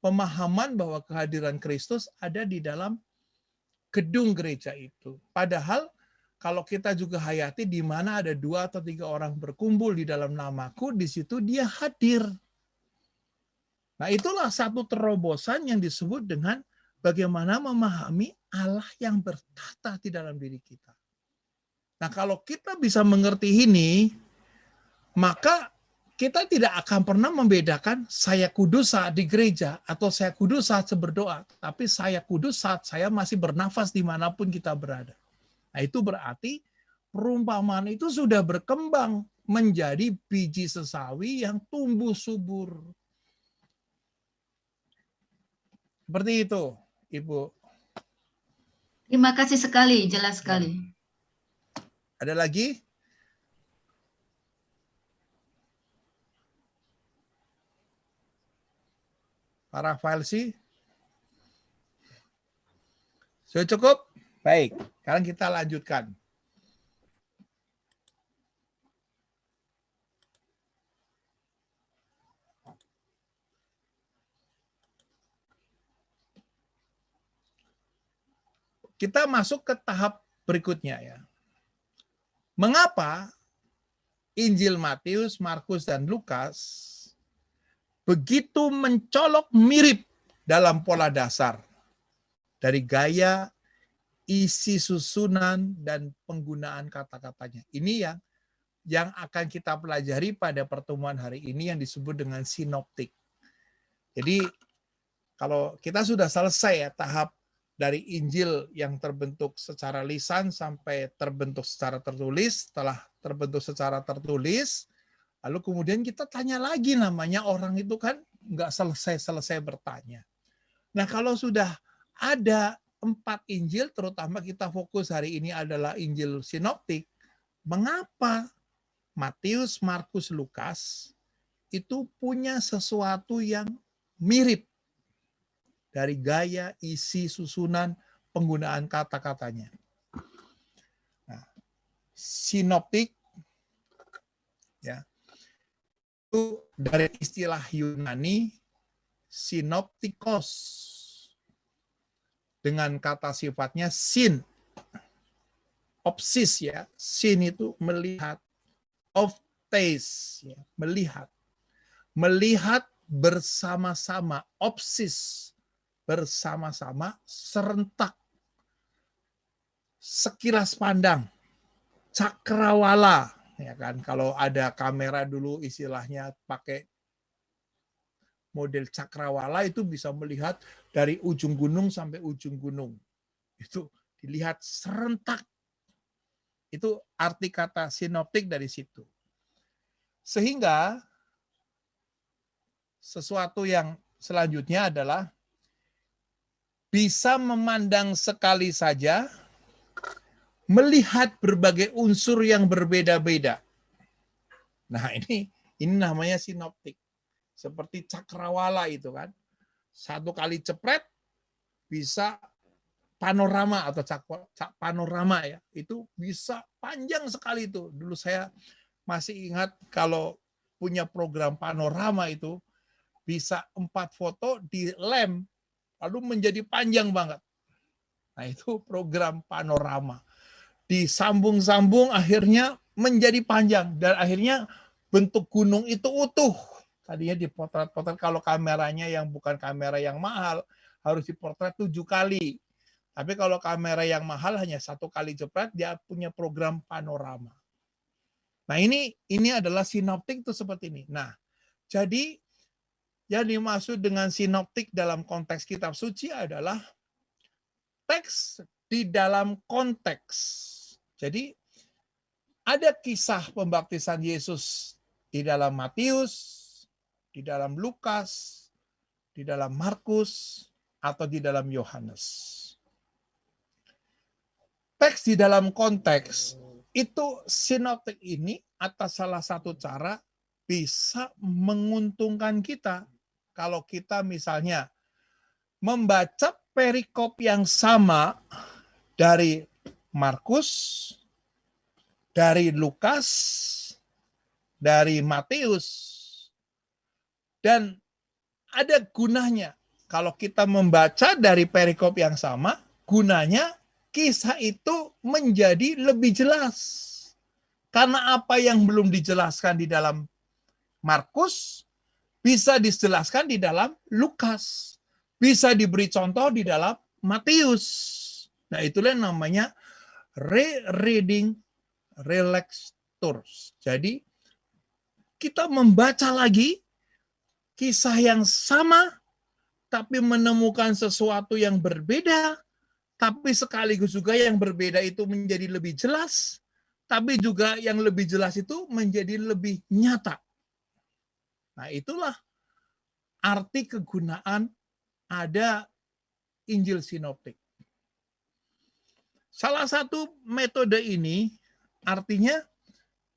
pemahaman bahwa kehadiran Kristus ada di dalam gedung gereja itu. Padahal kalau kita juga hayati di mana ada 2 atau 3 orang berkumpul di dalam namaku, di situ dia hadir. Nah, itulah satu terobosan yang disebut dengan bagaimana memahami Allah yang bertata di dalam diri kita. Nah, kalau kita bisa mengerti ini, maka kita tidak akan pernah membedakan saya kudus saat di gereja atau saya kudus saat berdoa, tapi saya kudus saat saya masih bernafas dimanapun kita berada. Nah, itu berarti perumpamaan itu sudah berkembang menjadi biji sesawi yang tumbuh subur. Seperti itu, Ibu. Terima kasih sekali, jelas sekali. Ada lagi? Pak Rafaelsi? Sudah cukup? Baik, sekarang kita lanjutkan. Kita masuk ke tahap berikutnya ya. Mengapa Injil Matius, Markus, dan Lukas begitu mencolok mirip dalam pola dasar dari gaya, isi susunan, dan penggunaan kata-katanya. Ini yang yang akan kita pelajari pada pertemuan hari ini yang disebut dengan sinoptik. Jadi kalau kita sudah selesai ya tahap dari Injil yang terbentuk secara lisan sampai terbentuk secara tertulis, setelah terbentuk secara tertulis, lalu kemudian kita tanya lagi, namanya orang itu kan nggak selesai-selesai bertanya. Nah kalau sudah ada 4 Injil, terutama kita fokus hari ini adalah Injil sinoptik, mengapa Matius, Markus, Lukas itu punya sesuatu yang mirip dari gaya, isi, susunan, penggunaan kata-katanya. Nah, sinoptik ya, itu dari istilah Yunani sinoptikos dengan kata sifatnya sin, opsis ya, sin itu melihat, optes ya, melihat bersama-sama, opsis bersama-sama, serentak, sekilas pandang, cakrawala ya kan, kalau ada kamera dulu istilahnya pakai model cakrawala itu bisa melihat dari ujung gunung sampai ujung gunung. Itu dilihat serentak. Itu arti kata sinoptik dari situ. Sehingga sesuatu yang selanjutnya adalah bisa memandang sekali saja, melihat berbagai unsur yang berbeda-beda. Nah, ini namanya sinoptik. Seperti cakrawala itu kan. Satu kali cepret bisa panorama atau panorama ya. Itu bisa panjang sekali itu. Dulu saya masih ingat kalau punya program panorama itu bisa 4 foto di lem lalu menjadi panjang banget. Nah, itu program panorama. Disambung-sambung akhirnya menjadi panjang dan akhirnya bentuk gunung itu utuh. Tadinya dipotret-potret, kalau kameranya yang bukan kamera yang mahal, harus dipotret 7 kali. Tapi kalau kamera yang mahal hanya 1 kali jepret, dia punya program panorama. Nah ini adalah sinoptik itu seperti ini. Nah, jadi yang dimaksud dengan sinoptik dalam konteks kitab suci adalah teks di dalam konteks. Jadi ada kisah pembaptisan Yesus di dalam Matius, di dalam Lukas, di dalam Markus, atau di dalam Yohanes. Teks di dalam konteks itu sinoptik ini atas salah satu cara bisa menguntungkan kita. Kalau kita misalnya membaca perikop yang sama dari Markus, dari Lukas, dari Matius, dan ada gunanya. Kalau kita membaca dari perikop yang sama, gunanya kisah itu menjadi lebih jelas. Karena apa yang belum dijelaskan di dalam Markus, bisa dijelaskan di dalam Lukas. Bisa diberi contoh di dalam Matius. Nah, itulah yang namanya rereading relectures. Jadi, kita membaca lagi kisah yang sama, tapi menemukan sesuatu yang berbeda, tapi sekaligus juga yang berbeda itu menjadi lebih jelas, tapi juga yang lebih jelas itu menjadi lebih nyata. Nah, itulah arti kegunaan ada Injil sinoptik. Salah satu metode ini artinya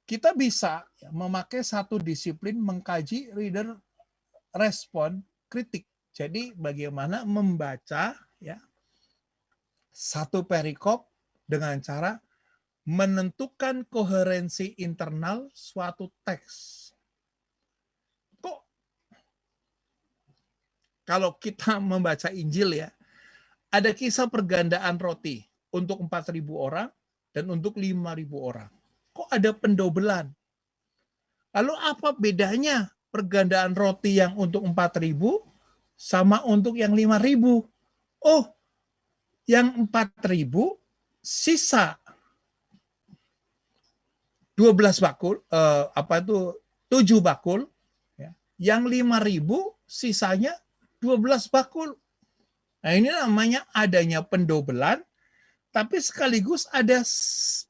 kita bisa memakai satu disiplin mengkaji reader respon kritik. Jadi bagaimana membaca ya satu perikop dengan cara menentukan koherensi internal suatu teks. Kok kalau kita membaca Injil ya, ada kisah pergandaan roti untuk 4.000 orang dan untuk 5.000 orang. Kok ada pendobelan? Lalu apa bedanya pergandaan roti yang untuk 4.000 sama untuk yang 5.000? Oh, yang 4.000 sisa 12 bakul, 7 bakul, ya. Yang 5.000 sisanya 12 bakul. Nah, ini namanya adanya pendobelan, tapi sekaligus ada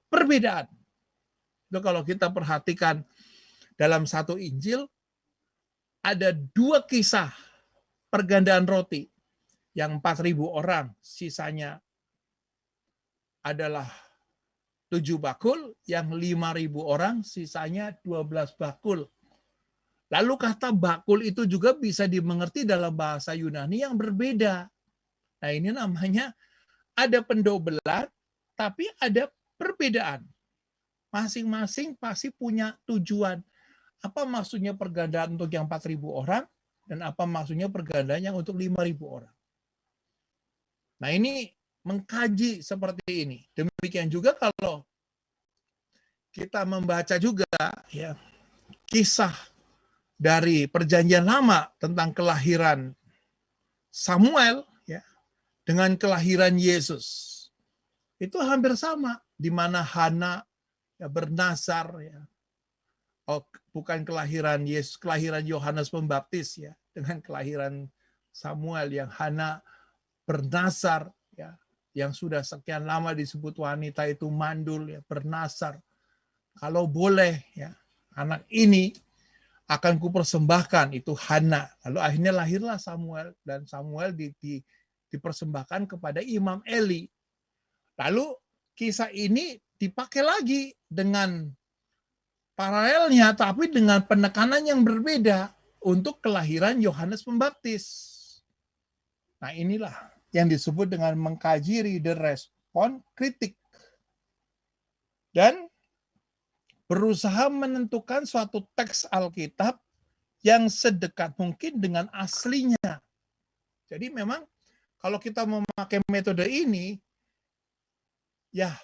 perbedaan. Itu kalau kita perhatikan dalam satu Injil, ada 2 kisah pergandaan roti. Yang 4.000 orang, sisanya adalah 7 bakul, yang 5.000 orang, sisanya 12 bakul. Lalu kata bakul itu juga bisa dimengerti dalam bahasa Yunani yang berbeda. Nah, ini namanya ada pendobelan, tapi ada perbedaan. Masing-masing pasti punya tujuan. Apa maksudnya pergandaan untuk yang 4.000 orang, dan apa maksudnya pergandaan yang untuk 5.000 orang. Nah, ini mengkaji seperti ini. Demikian juga kalau kita membaca juga ya kisah dari Perjanjian Lama tentang kelahiran Samuel ya dengan kelahiran Yesus. Itu hampir sama, di mana Hana ya bernazar ya. Oh, bukan kelahiran Yesus, kelahiran Yohanes Pembaptis ya, dengan kelahiran Samuel yang Hana bernazar ya, yang sudah sekian lama disebut wanita itu mandul ya, bernazar. Kalau boleh ya, anak ini akan kupersembahkan, itu Hana. Lalu akhirnya lahirlah Samuel, dan Samuel dipersembahkan kepada Imam Eli. Lalu kisah ini dipakai lagi dengan paralelnya, tapi dengan penekanan yang berbeda untuk kelahiran Yohanes Pembaptis. Nah, inilah yang disebut dengan mengkaji reader respon kritik. Dan berusaha menentukan suatu teks Alkitab yang sedekat mungkin dengan aslinya. Jadi memang kalau kita memakai metode ini, ya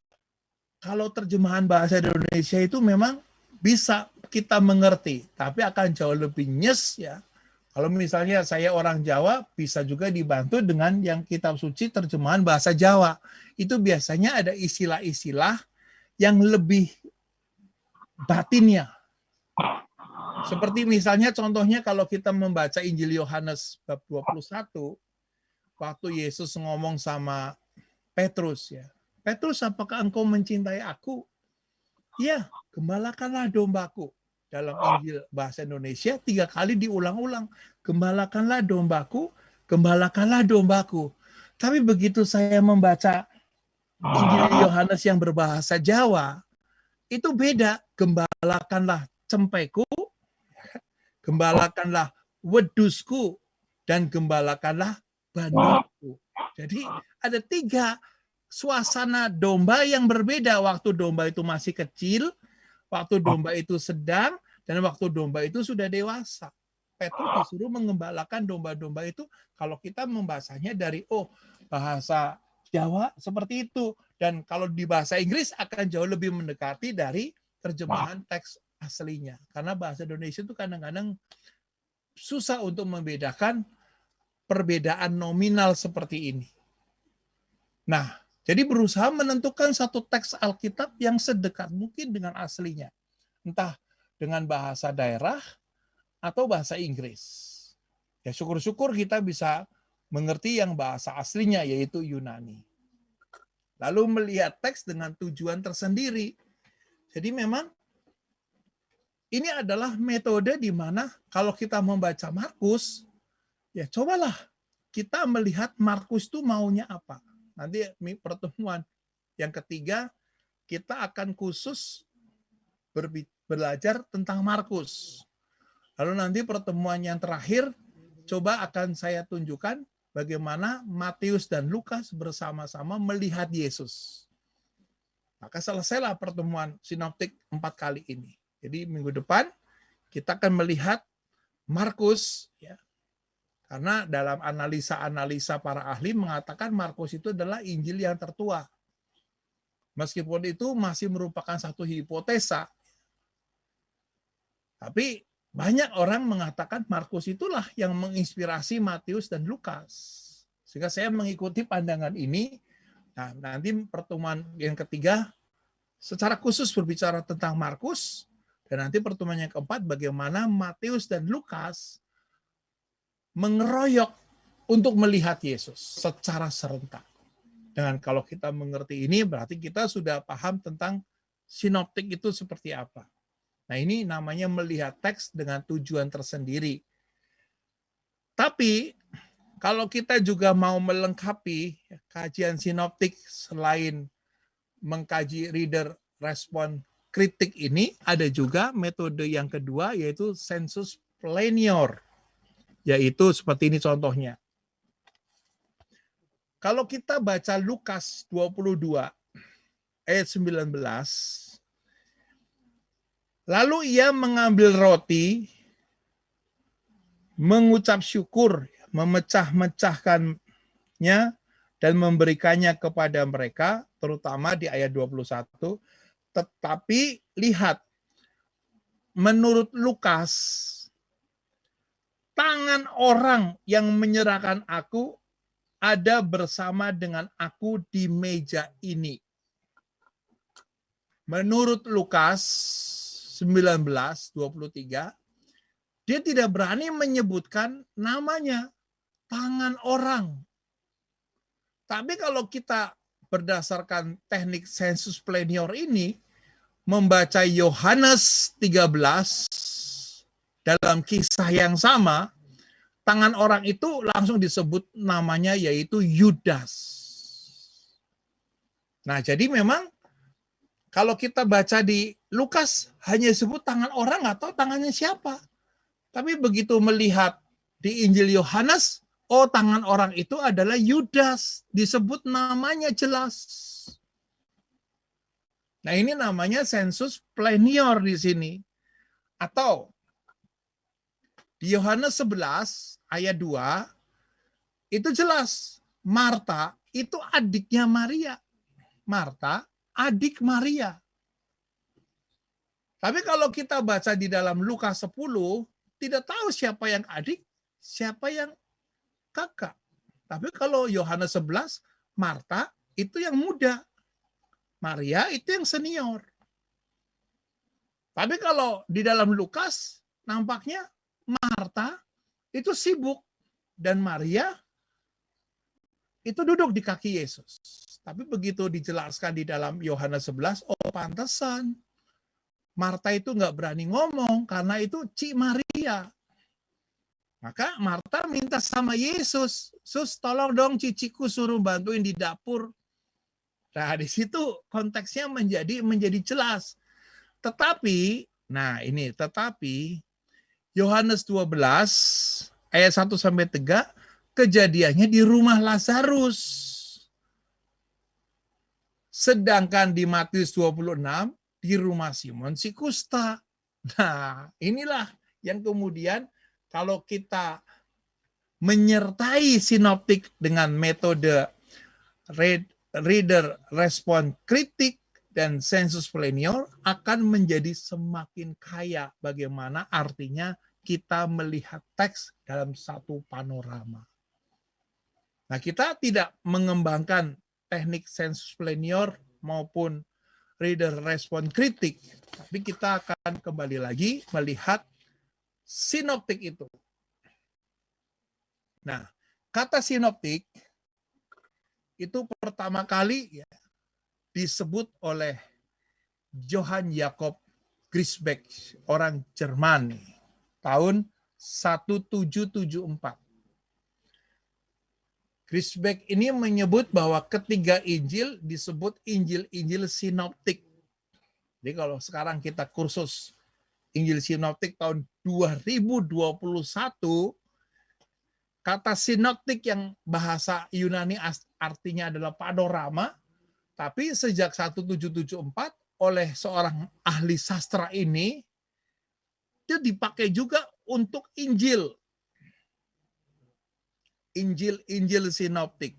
kalau terjemahan bahasa Indonesia itu memang bisa kita mengerti, tapi akan jauh lebih nyes ya. Kalau misalnya saya orang Jawa, bisa juga dibantu dengan yang kitab suci terjemahan bahasa Jawa. Itu biasanya ada istilah-istilah yang lebih batinnya. Seperti misalnya contohnya kalau kita membaca Injil Yohanes bab 21, waktu Yesus ngomong sama Petrus ya. Petrus, apakah engkau mencintai aku? Ya, gembalakanlah dombaku. Dalam Injil bahasa Indonesia 3 kali diulang-ulang. Gembalakanlah dombaku, gembalakanlah dombaku. Tapi begitu saya membaca Injil Yohanes yang berbahasa Jawa, itu beda. Gembalakanlah cempeku, gembalakanlah wedusku, dan gembalakanlah bandotku. Jadi ada 3 suasana domba yang berbeda. Waktu domba itu masih kecil, waktu domba itu sedang, dan waktu domba itu sudah dewasa. Petrus disuruh mengembalakan domba-domba itu. Kalau kita membahasanya dari bahasa Jawa seperti itu. Dan kalau di bahasa Inggris akan jauh lebih mendekati dari terjemahan teks aslinya. Karena bahasa Indonesia itu kadang-kadang susah untuk membedakan perbedaan nominal seperti ini. Nah, jadi berusaha menentukan satu teks Alkitab yang sedekat mungkin dengan aslinya. Entah dengan bahasa daerah atau bahasa Inggris. Ya syukur-syukur kita bisa mengerti yang bahasa aslinya, yaitu Yunani. Lalu melihat teks dengan tujuan tersendiri. Jadi memang ini adalah metode di mana kalau kita membaca Markus, ya cobalah kita melihat Markus itu maunya apa. Nanti pertemuan yang ketiga, kita akan khusus belajar tentang Markus. Lalu nanti pertemuan yang terakhir, coba akan saya tunjukkan bagaimana Matius dan Lukas bersama-sama melihat Yesus. Maka selesailah pertemuan sinoptik 4 kali ini. Jadi minggu depan kita akan melihat Markus, ya. Karena dalam analisa-analisa para ahli mengatakan Markus itu adalah Injil yang tertua. Meskipun itu masih merupakan satu hipotesa. Tapi banyak orang mengatakan Markus itulah yang menginspirasi Matius dan Lukas. Sehingga saya mengikuti pandangan ini. Nah, nanti pertemuan yang ketiga secara khusus berbicara tentang Markus, dan nanti pertemuan yang keempat bagaimana Matius dan Lukas mengeroyok untuk melihat Yesus secara serentak. Dengan kalau kita mengerti ini, berarti kita sudah paham tentang sinoptik itu seperti apa. Nah, ini namanya melihat teks dengan tujuan tersendiri. Tapi, kalau kita juga mau melengkapi kajian sinoptik selain mengkaji reader respon kritik ini, ada juga metode yang kedua, yaitu sensus plenior. Yaitu seperti ini contohnya. Kalau kita baca Lukas 22 ayat 19, lalu ia mengambil roti, mengucap syukur, memecah-mecahkannya dan memberikannya kepada mereka, terutama di ayat 21. Tetapi lihat, menurut Lukas, tangan orang yang menyerahkan aku ada bersama dengan aku di meja ini. Menurut Lukas 19:23, dia tidak berani menyebutkan namanya, tangan orang. Tapi kalau kita berdasarkan teknik sensus plenior ini, membaca Yohanes 13 dalam kisah yang sama, tangan orang itu langsung disebut namanya, yaitu Yudas. Nah, jadi memang kalau kita baca di Lukas hanya disebut tangan orang atau tangannya siapa. Tapi begitu melihat di Injil Yohanes, oh, tangan orang itu adalah Yudas, disebut namanya jelas. Nah, ini namanya sensus plenior di sini. Atau di Yohanes 11 ayat 2, itu jelas, Marta itu adiknya Maria. Marta, adik Maria. Tapi kalau kita baca di dalam Lukas 10, tidak tahu siapa yang adik, siapa yang kakak. Tapi kalau Yohanes 11, Marta itu yang muda. Maria itu yang senior. Tapi kalau di dalam Lukas, nampaknya Marta itu sibuk dan Maria itu duduk di kaki Yesus. Tapi begitu dijelaskan di dalam Yohanes 11, oh, pantesan Marta itu nggak berani ngomong karena itu Cik Maria. Maka Marta minta sama Yesus, Sus, tolong dong ciciku suruh bantuin di dapur. Nah, di situ konteksnya menjadi jelas. Tetapi, nah ini, tetapi Yohanes 12 ayat 1-3, kejadiannya di rumah Lazarus. Sedangkan di Matius 26 di rumah Simon si kusta. Nah, inilah yang kemudian kalau kita menyertai sinoptik dengan metode reader respon kritik dan sensus plenior akan menjadi semakin kaya bagaimana artinya kita melihat teks dalam satu panorama. Nah, kita tidak mengembangkan teknik sensus plenior maupun reader respon kritik, tapi kita akan kembali lagi melihat sinoptik itu. Nah, kata sinoptik itu pertama kali ya, disebut oleh Johann Jakob Griesbach, orang Jerman, tahun 1774. Griesbach ini menyebut bahwa ketiga Injil disebut Injil-Injil sinoptik. Jadi kalau sekarang kita kursus Injil sinoptik tahun 2021, kata sinoptik yang bahasa Yunani artinya adalah panorama, tapi sejak 1774 oleh seorang ahli sastra ini, itu dipakai juga untuk Injil. Injil sinoptik.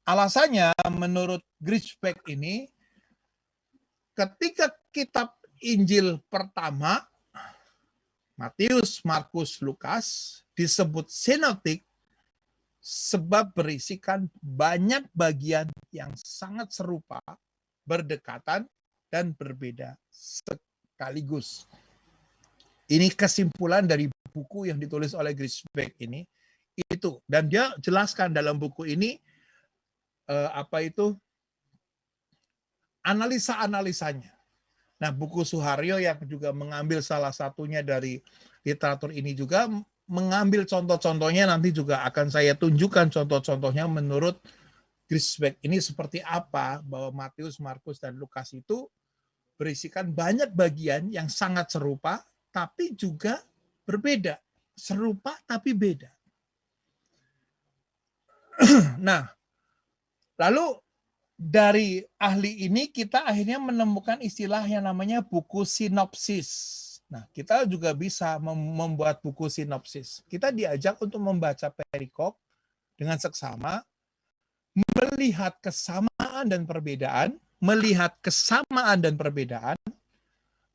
Alasannya menurut Griesbach ini, ketika kitab Injil pertama, Matius, Markus, Lukas, disebut sinoptik sebab berisikan banyak bagian yang sangat serupa berdekatan, dan berbeda sekaligus. Ini kesimpulan dari buku yang ditulis oleh Griesbach ini. Itu. Dan dia jelaskan dalam buku ini analisa-analisanya. Nah, buku Suharyo yang juga mengambil salah satunya dari literatur ini juga mengambil contoh-contohnya, nanti juga akan saya tunjukkan contoh-contohnya menurut Griesbach ini seperti apa, bahwa Matius, Markus, dan Lukas itu berisikan banyak bagian yang sangat serupa, tapi juga berbeda. Serupa tapi beda. Nah, lalu dari ahli ini kita akhirnya menemukan istilah yang namanya buku sinopsis. Nah, kita juga bisa membuat buku sinopsis. Kita diajak untuk membaca perikop dengan seksama, melihat kesamaan dan perbedaan,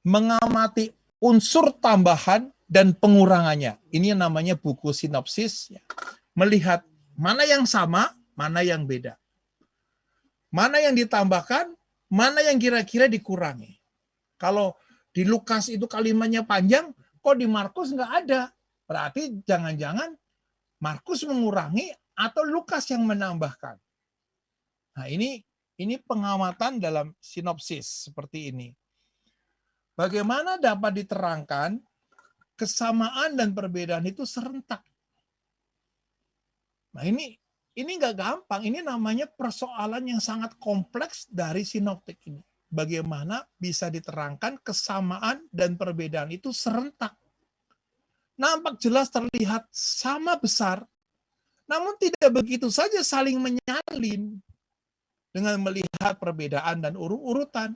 mengamati unsur tambahan dan pengurangannya. Ini yang namanya buku sinopsis. Melihat mana yang sama, mana yang beda. Mana yang ditambahkan, mana yang kira-kira dikurangi. Kalau di Lukas itu kalimatnya panjang, kok di Markus nggak ada. Berarti jangan-jangan Markus mengurangi atau Lukas yang menambahkan. Nah, ini pengamatan dalam sinopsis seperti ini. Bagaimana dapat diterangkan kesamaan dan perbedaan itu serentak? Nah, ini nggak gampang. Ini namanya persoalan yang sangat kompleks dari sinoptik ini. Bagaimana bisa diterangkan kesamaan dan perbedaan itu serentak? Nampak jelas terlihat sama besar, namun tidak begitu saja saling menyalin dengan melihat perbedaan dan urutan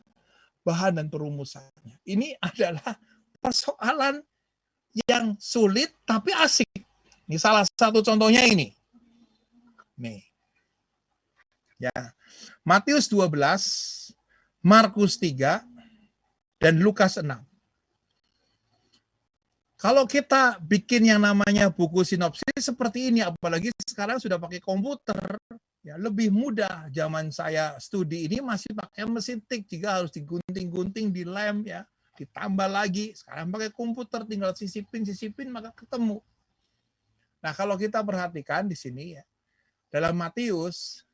bahan dan perumusannya. Ini adalah persoalan yang sulit tapi asik. Ini salah satu contohnya ini. Nih. Ya. Matius 12, Markus 3, dan Lukas 6. Kalau kita bikin yang namanya buku sinopsis seperti ini, apalagi sekarang sudah pakai komputer, ya lebih mudah. Zaman saya studi ini masih pakai mesin tik, jika harus digunting-gunting di lem, ya ditambah lagi. Sekarang pakai komputer, tinggal sisipin maka ketemu. Nah, kalau kita perhatikan di sini ya, dalam Matius,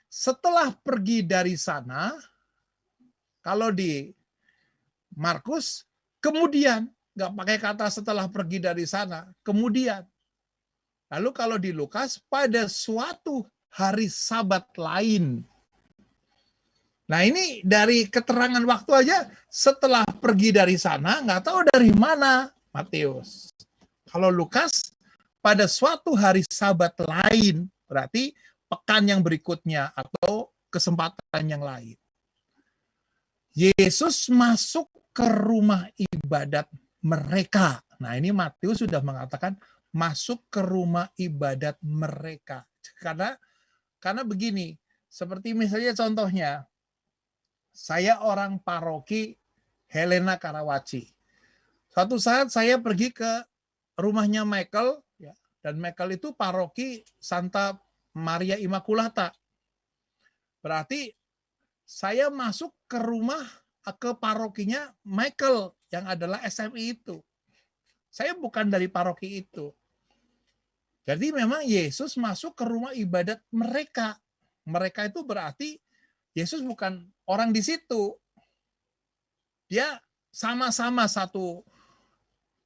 setelah pergi dari sana, kalau di Markus, kemudian, nggak pakai kata setelah pergi dari sana, kemudian. Lalu kalau di Lukas, pada suatu hari Sabat lain. Nah, ini dari keterangan waktu aja, setelah pergi dari sana, nggak tahu dari mana Matius. Kalau Lukas, pada suatu hari Sabat lain, berarti pekan yang berikutnya atau kesempatan yang lain. Yesus masuk ke rumah ibadat mereka. Nah, ini Matius sudah mengatakan masuk ke rumah ibadat mereka. Karena begini, seperti misalnya contohnya, saya orang paroki Helena Karawaci. Suatu saat saya pergi ke rumahnya Michael, ya, dan Michael itu paroki Santa Maria Immaculata. Berarti saya masuk ke rumah, ke parokinya Michael yang adalah SMI itu. Saya bukan dari paroki itu. Jadi memang Yesus masuk ke rumah ibadat mereka. Mereka itu berarti Yesus bukan orang di situ. Dia sama-sama satu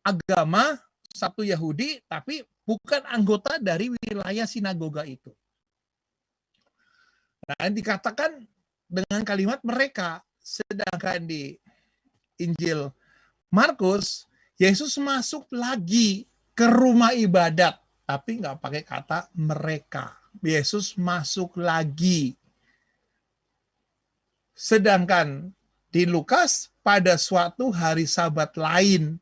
agama, satu Yahudi, tapi bukan anggota dari wilayah sinagoga itu. Nah, dikatakan dengan kalimat mereka, sedangkan di Injil Markus, Yesus masuk lagi ke rumah ibadat, tapi nggak pakai kata mereka. Yesus masuk lagi. Sedangkan di Lukas, pada suatu hari Sabat lain,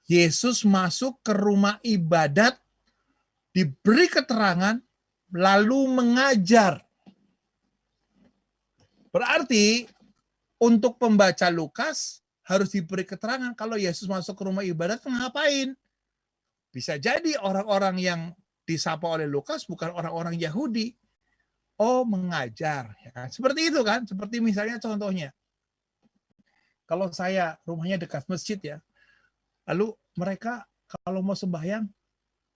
Yesus masuk ke rumah ibadat, diberi keterangan, lalu mengajar. Berarti untuk pembaca Lukas harus diberi keterangan kalau Yesus masuk ke rumah ibadat ngapain. Bisa jadi orang-orang yang disapa oleh Lukas bukan orang-orang Yahudi. oh mengajar. Ya kan? Seperti itu kan, seperti misalnya contohnya. Kalau saya rumahnya dekat masjid ya, lalu mereka kalau mau sembahyang,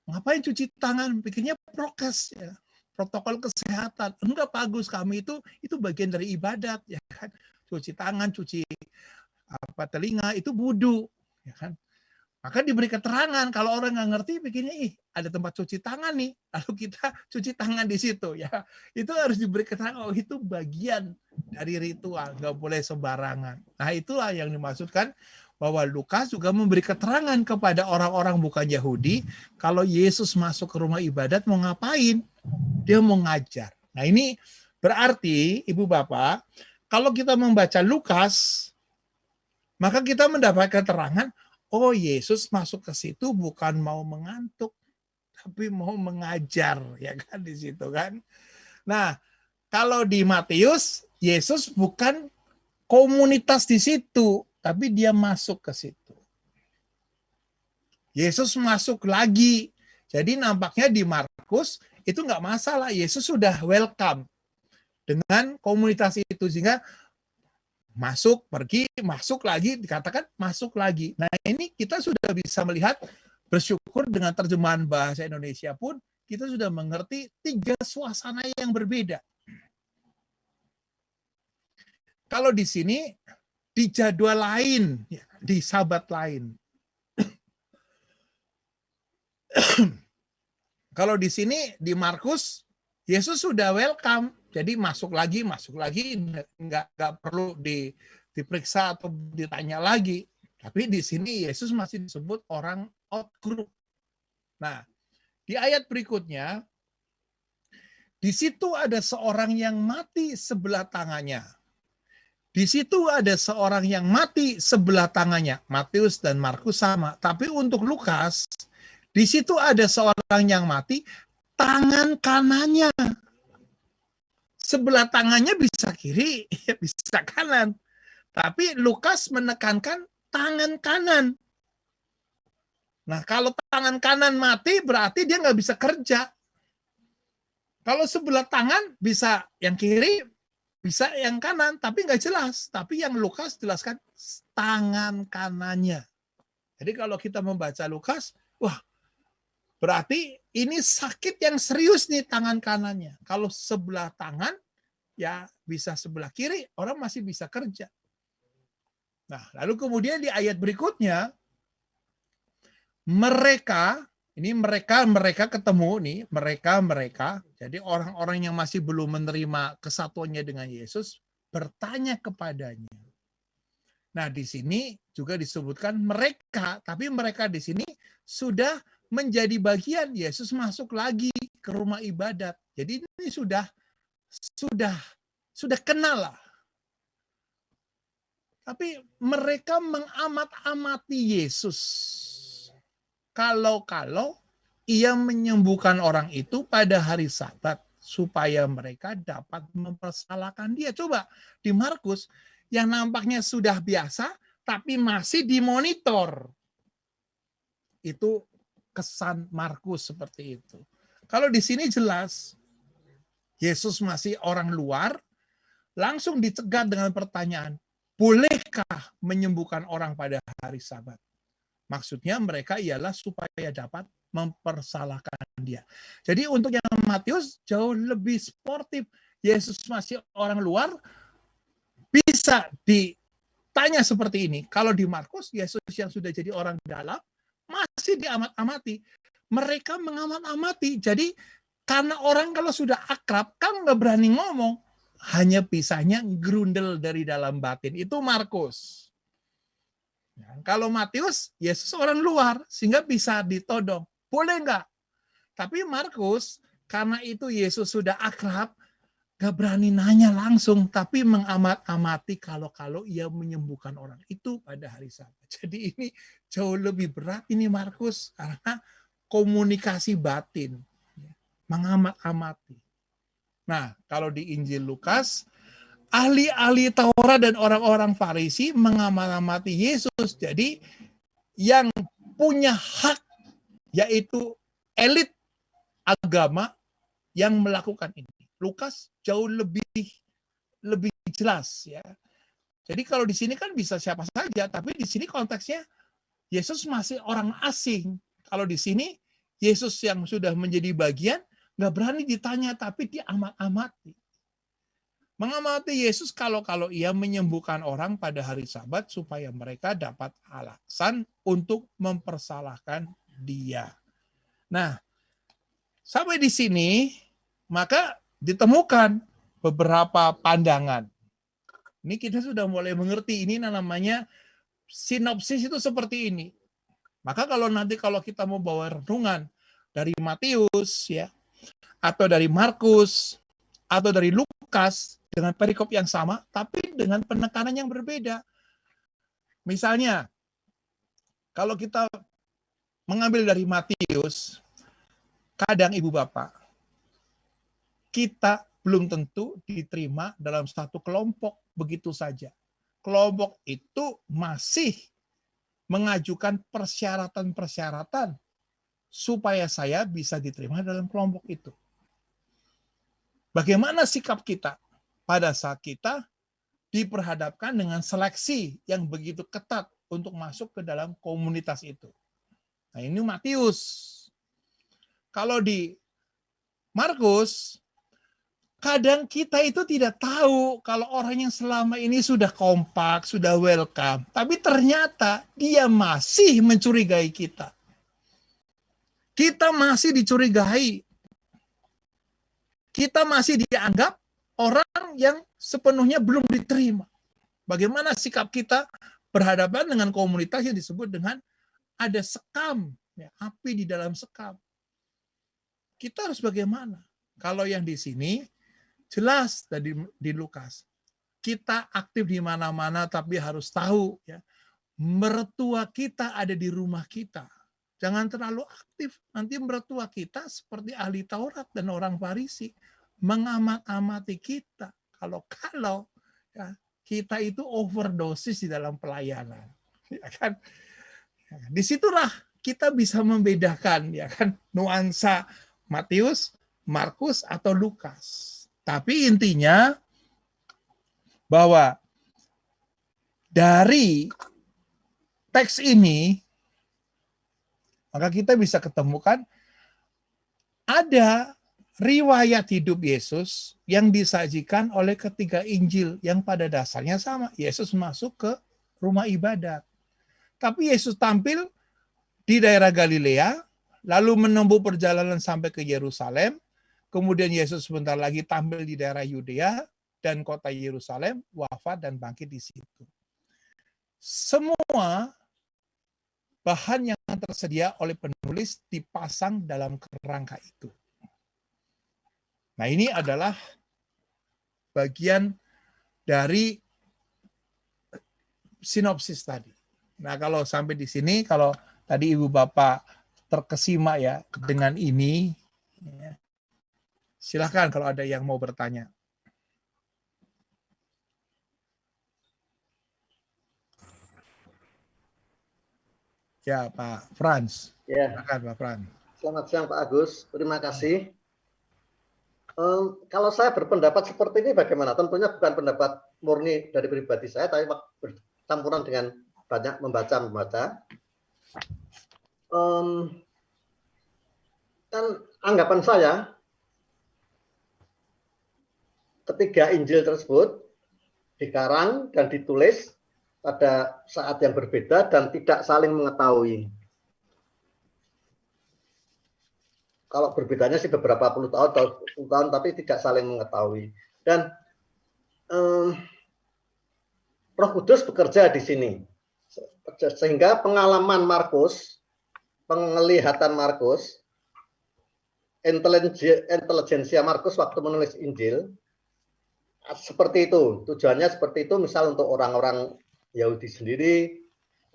ngapain cuci tangan? Pikirnya prokes, ya. Protokol kesehatan. Enggak, bagus, kami itu bagian dari ibadat, ya kan. Cuci tangan, cuci telinga, itu wudu, ya kan. Maka diberi keterangan. Kalau orang nggak ngerti, pikirnya ada tempat cuci tangan nih, lalu kita cuci tangan di situ, ya. Itu harus diberi keterangan. Oh, itu bagian dari ritual, nggak boleh sembarangan. Nah, itulah yang dimaksudkan bahwa Lukas juga memberi keterangan kepada orang-orang bukan Yahudi kalau Yesus masuk ke rumah ibadat mau ngapain? Dia mau ngajar. Nah, ini berarti Ibu Bapak, kalau kita membaca Lukas, maka kita mendapat keterangan, oh Yesus masuk ke situ bukan mau mengantuk, tapi mau mengajar, ya kan di situ kan. Nah, kalau di Matius, Yesus bukan komunitas di situ, tapi dia masuk ke situ. Yesus masuk lagi. Jadi nampaknya di Markus itu nggak masalah. Yesus sudah welcome dengan komunitas itu. Sehingga masuk, pergi, masuk lagi, dikatakan masuk lagi. Nah, ini kita sudah bisa melihat, bersyukur dengan terjemahan bahasa Indonesia pun, kita sudah mengerti 3 suasana yang berbeda. Kalau di sini, di jadwal lain, di sabat lain. Kalau di sini, di Markus, Yesus sudah welcome. Jadi masuk lagi, nggak perlu diperiksa atau ditanya lagi. Tapi di sini Yesus masih disebut orang out group. Nah, di ayat berikutnya, di situ ada seorang yang mati sebelah tangannya. Di situ ada seorang yang mati sebelah tangannya. Matius dan Markus sama. Tapi untuk Lukas, di situ ada seorang yang mati tangan kanannya. Sebelah tangannya bisa kiri, bisa kanan. Tapi Lukas menekankan tangan kanan. Nah, kalau tangan kanan mati, berarti dia nggak bisa kerja. Kalau sebelah tangan, bisa yang kiri, bisa yang kanan, tapi nggak jelas. Tapi yang Lukas jelaskan tangan kanannya. Jadi kalau kita membaca Lukas, wah, berarti ini sakit yang serius nih tangan kanannya. Kalau sebelah tangan, ya bisa sebelah kiri, orang masih bisa kerja. Nah, lalu kemudian di ayat berikutnya, mereka ketemu nih, mereka, jadi orang-orang yang masih belum menerima kesatuannya dengan Yesus, bertanya kepadanya. Nah, di sini juga disebutkan mereka, tapi mereka di sini sudah menjadi bagian. Yesus masuk lagi ke rumah ibadat. Jadi ini sudah kenal lah. Tapi mereka mengamat-amati Yesus. Kalau ia menyembuhkan orang itu pada hari Sabat supaya mereka dapat mempersalahkan dia. Coba di Markus yang nampaknya sudah biasa tapi masih dimonitor. Itu kesan Markus seperti itu. Kalau di sini jelas Yesus masih orang luar, langsung dicegat dengan pertanyaan, bolehkah menyembuhkan orang pada hari Sabat? Maksudnya mereka ialah supaya dapat mempersalahkan dia. Jadi untuk yang Matius jauh lebih sportif. Yesus masih orang luar, bisa ditanya seperti ini. Kalau di Markus, Yesus yang sudah jadi orang dalam, masih diamat-amati. Mereka mengamat-amati. Jadi karena orang kalau sudah akrab, kan nggak berani ngomong. Hanya pisahnya grundel dari dalam batin. Itu Markus. Kalau Matius, Yesus orang luar, sehingga bisa ditodong. Boleh nggak? Tapi Markus, karena itu Yesus sudah akrab, nggak berani nanya langsung, tapi mengamat-amati kalau ia menyembuhkan orang itu pada hari Sabat. Jadi ini jauh lebih berat ini Markus, karena komunikasi batin. Mengamat-amati. Nah, kalau di Injil Lukas, ahli-ahli Taurat dan orang-orang Farisi mengamat-amati Yesus. Jadi yang punya hak, yaitu elit agama yang melakukan ini. Lukas jauh lebih jelas ya. Jadi kalau di sini kan bisa siapa saja, tapi di sini konteksnya Yesus masih orang asing. Kalau di sini Yesus yang sudah menjadi bagian nggak berani ditanya, tapi diamat-amati. Mengamati Yesus kalau ia menyembuhkan orang pada hari Sabat supaya mereka dapat alasan untuk mempersalahkan dia. Nah, sampai di sini maka ditemukan beberapa pandangan. Ini kita sudah mulai mengerti, ini namanya sinopsis itu seperti ini. Maka kalau kita mau bawa renungan dari Matius ya, atau dari Markus atau dari Lukas dengan perikop yang sama tapi dengan penekanan yang berbeda. Misalnya kalau kita mengambil dari Matius, kadang Ibu Bapak, kita belum tentu diterima dalam satu kelompok begitu saja. Kelompok itu masih mengajukan persyaratan-persyaratan supaya saya bisa diterima dalam kelompok itu. Bagaimana sikap kita pada saat kita diperhadapkan dengan seleksi yang begitu ketat untuk masuk ke dalam komunitas itu? Nah, ini Matius. Kalau di Markus, kadang kita itu tidak tahu kalau orang yang selama ini sudah kompak, sudah welcome, tapi ternyata dia masih mencurigai kita. Kita masih dicurigai. Kita masih dianggap orang yang sepenuhnya belum diterima. Bagaimana sikap kita berhadapan dengan komunitas yang disebut dengan ada sekam, ya, api di dalam sekam. Kita harus bagaimana? Kalau yang di sini jelas tadi di Lukas, kita aktif di mana-mana tapi harus tahu ya, mertua kita ada di rumah kita. Jangan terlalu aktif, nanti mertua kita seperti ahli Taurat dan orang Farisi mengamat-amati kita. Kalau ya, kita itu overdosis di dalam pelayanan, ya kan? Disitulah kita bisa membedakan ya kan nuansa Matius, Markus atau Lukas. Tapi intinya bahwa dari teks ini maka kita bisa ketemukan ada riwayat hidup Yesus yang disajikan oleh ketiga Injil yang pada dasarnya sama. Yesus masuk ke rumah ibadat. Tapi Yesus tampil di daerah Galilea, lalu menempuh perjalanan sampai ke Yerusalem. Kemudian Yesus sebentar lagi tampil di daerah Yudea dan kota Yerusalem, wafat dan bangkit di situ. Semua bahan yang tersedia oleh penulis dipasang dalam kerangka itu. Nah, ini adalah bagian dari sinopsis tadi. Nah, kalau sampai di sini, kalau tadi Ibu Bapak terkesima ya dengan ini, ya, silakan kalau ada yang mau bertanya. Ya, Pak Frans. Ya. Silakan Pak Frans. Selamat siang Pak Agus, terima kasih. Kalau saya berpendapat seperti ini bagaimana? Tentunya bukan pendapat murni dari pribadi saya, tapi bercampuran dengan banyak membaca. Kan anggapan saya, ketiga Injil tersebut dikarang dan ditulis pada saat yang berbeda dan tidak saling mengetahui. Kalau berbedanya sih beberapa puluh tahun, tapi tidak saling mengetahui. Dan Roh Kudus bekerja di sini, sehingga pengalaman Markus, penglihatan Markus, intelijensia Markus waktu menulis Injil, seperti itu. Tujuannya seperti itu, misal untuk orang-orang Yahudi sendiri.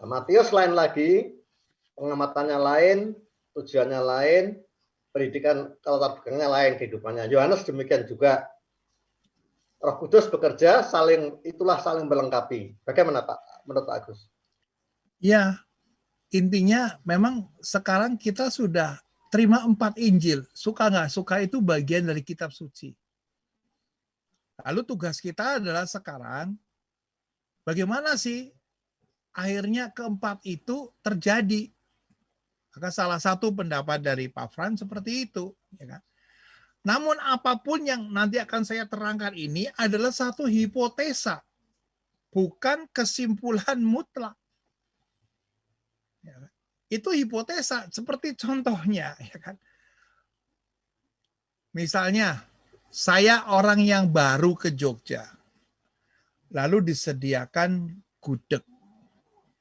Matius lain lagi, pengamatannya lain, tujuannya lain, pendidikan latar belakangnya lain, kehidupannya. Yohanes demikian juga. Roh Kudus bekerja, itulah saling melengkapi. Bagaimana Pak, menurut Pak Agus? Ya, intinya memang sekarang kita sudah terima 4 Injil. Suka nggak suka itu bagian dari kitab suci. Lalu tugas kita adalah sekarang, bagaimana sih akhirnya keempat itu terjadi? Maka salah satu pendapat dari Pak Frans seperti itu. Ya kan? Namun apapun yang nanti akan saya terangkan ini adalah satu hipotesa, bukan kesimpulan mutlak. Ya kan? Itu hipotesa, seperti contohnya. Ya kan? Misalnya, saya orang yang baru ke Jogja, lalu disediakan gudeg.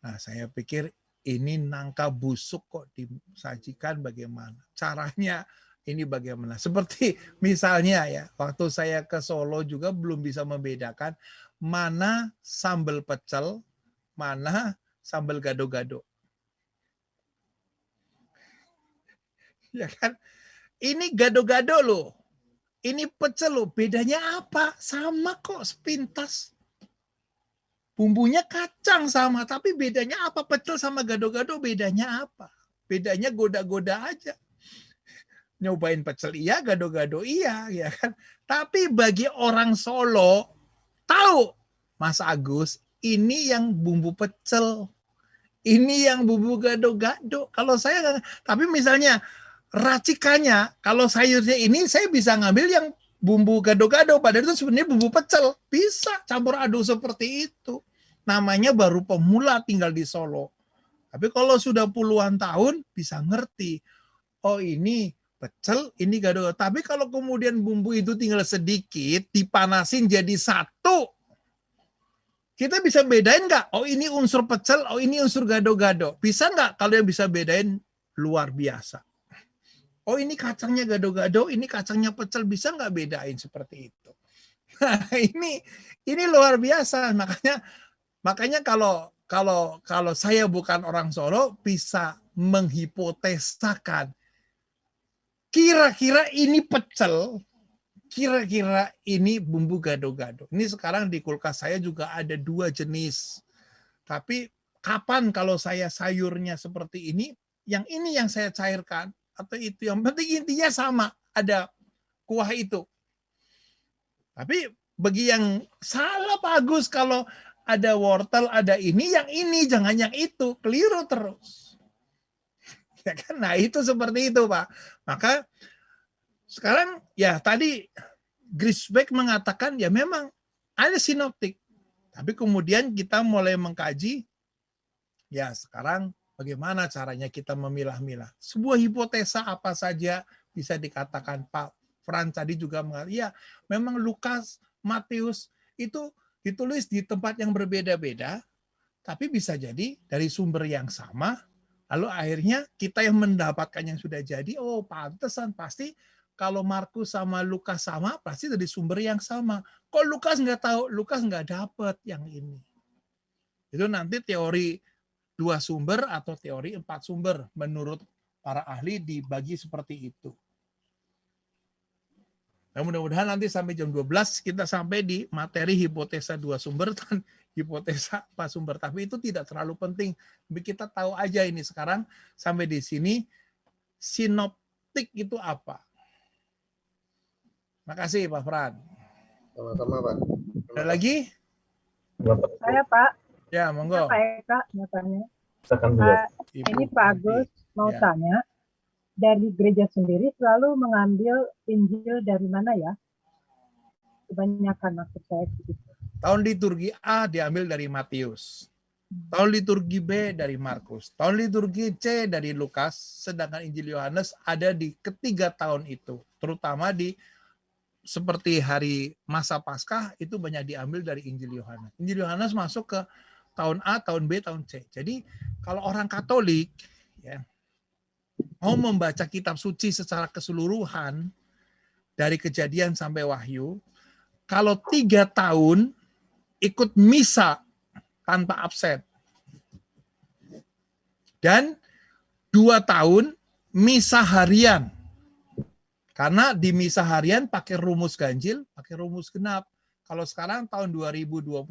Nah, saya pikir ini nangka busuk kok disajikan bagaimana? Caranya ini bagaimana? Seperti misalnya ya, waktu saya ke Solo juga belum bisa membedakan mana sambal pecel, mana sambal gado-gado. Ya kan? Ini gado-gado loh. Ini pecel loh, bedanya apa? Sama kok, sepintas. Bumbunya kacang sama, tapi bedanya apa? Pecel sama gado-gado bedanya apa? Bedanya goda-goda aja. Nyobain pecel iya, gado-gado iya, ya kan? Tapi bagi orang Solo, tahu, Mas Agus, ini yang bumbu pecel. Ini yang bumbu gado-gado. Kalau saya, tapi misalnya, racikannya, kalau sayurnya ini saya bisa ngambil yang bumbu gado-gado, padahal itu sebenarnya bumbu pecel. Bisa campur aduk seperti itu. Namanya baru pemula tinggal di Solo. Tapi kalau sudah puluhan tahun, bisa ngerti. Oh ini pecel, ini gado-gado. Tapi kalau kemudian bumbu itu tinggal sedikit, dipanasin jadi satu. Kita bisa bedain nggak? Oh ini unsur pecel, oh ini unsur gado-gado. Bisa nggak kalau yang bisa bedain? Luar biasa. Oh ini kacangnya gado-gado, ini kacangnya pecel, bisa nggak bedain seperti itu? Nah, ini luar biasa. Makanya kalau saya bukan orang Solo bisa menghipotesakan kira-kira ini pecel, kira-kira ini bumbu gado-gado. Ini sekarang di kulkas saya juga ada 2 jenis. Tapi kapan kalau saya sayurnya seperti ini yang saya cairkan atau itu, yang penting intinya sama, ada kuah itu. Tapi bagi yang salah Pak Agus, kalau ada wortel, ada ini, yang ini, jangan yang itu, keliru terus. Ya kan? Nah itu seperti itu Pak. Maka sekarang ya tadi Griesbeck mengatakan ya memang ada sinoptik. Tapi kemudian kita mulai mengkaji, ya sekarang bagaimana caranya kita memilah-milah. Sebuah hipotesa apa saja bisa dikatakan. Pak Frans tadi juga mengatakan, ya memang Lukas, Matius itu ditulis di tempat yang berbeda-beda, tapi bisa jadi dari sumber yang sama, lalu akhirnya kita yang mendapatkan yang sudah jadi, oh pantesan, pasti kalau Markus sama Lukas sama, pasti dari sumber yang sama. Kok Lukas nggak tahu? Lukas nggak dapat yang ini. Itu nanti teori 2 sumber atau teori 4 sumber menurut para ahli dibagi seperti itu. Nah, mudah-mudahan nanti sampai jam 12 kita sampai di materi hipotesa 2 sumber dan hipotesa 4 sumber. Tapi itu tidak terlalu penting. Tapi kita tahu aja ini sekarang sampai di sini sinoptik itu apa. Makasih Pak Fran. Sama-sama Pak. Ada lagi? Saya Pak. Ya, monggo. Pak Eka mau tanya. Silakan dulu. Ini Pak Agus mau Ya. tanya, dari gereja sendiri selalu mengambil Injil dari mana ya? Kebanyakan maksud saya begitu. Tahun liturgi A diambil dari Matius. Tahun liturgi B dari Markus. Tahun liturgi C dari Lukas. Sedangkan Injil Yohanes ada di ketiga tahun itu. Terutama di seperti hari masa Paskah itu banyak diambil dari Injil Yohanes. Injil Yohanes masuk ke tahun A, tahun B, tahun C. Jadi kalau orang Katolik ya mau membaca kitab suci secara keseluruhan dari Kejadian sampai Wahyu, kalau 3 tahun ikut misa tanpa absen. Dan 2 tahun misa harian. Karena di misa harian pakai rumus ganjil, pakai rumus genap. Kalau sekarang tahun 2021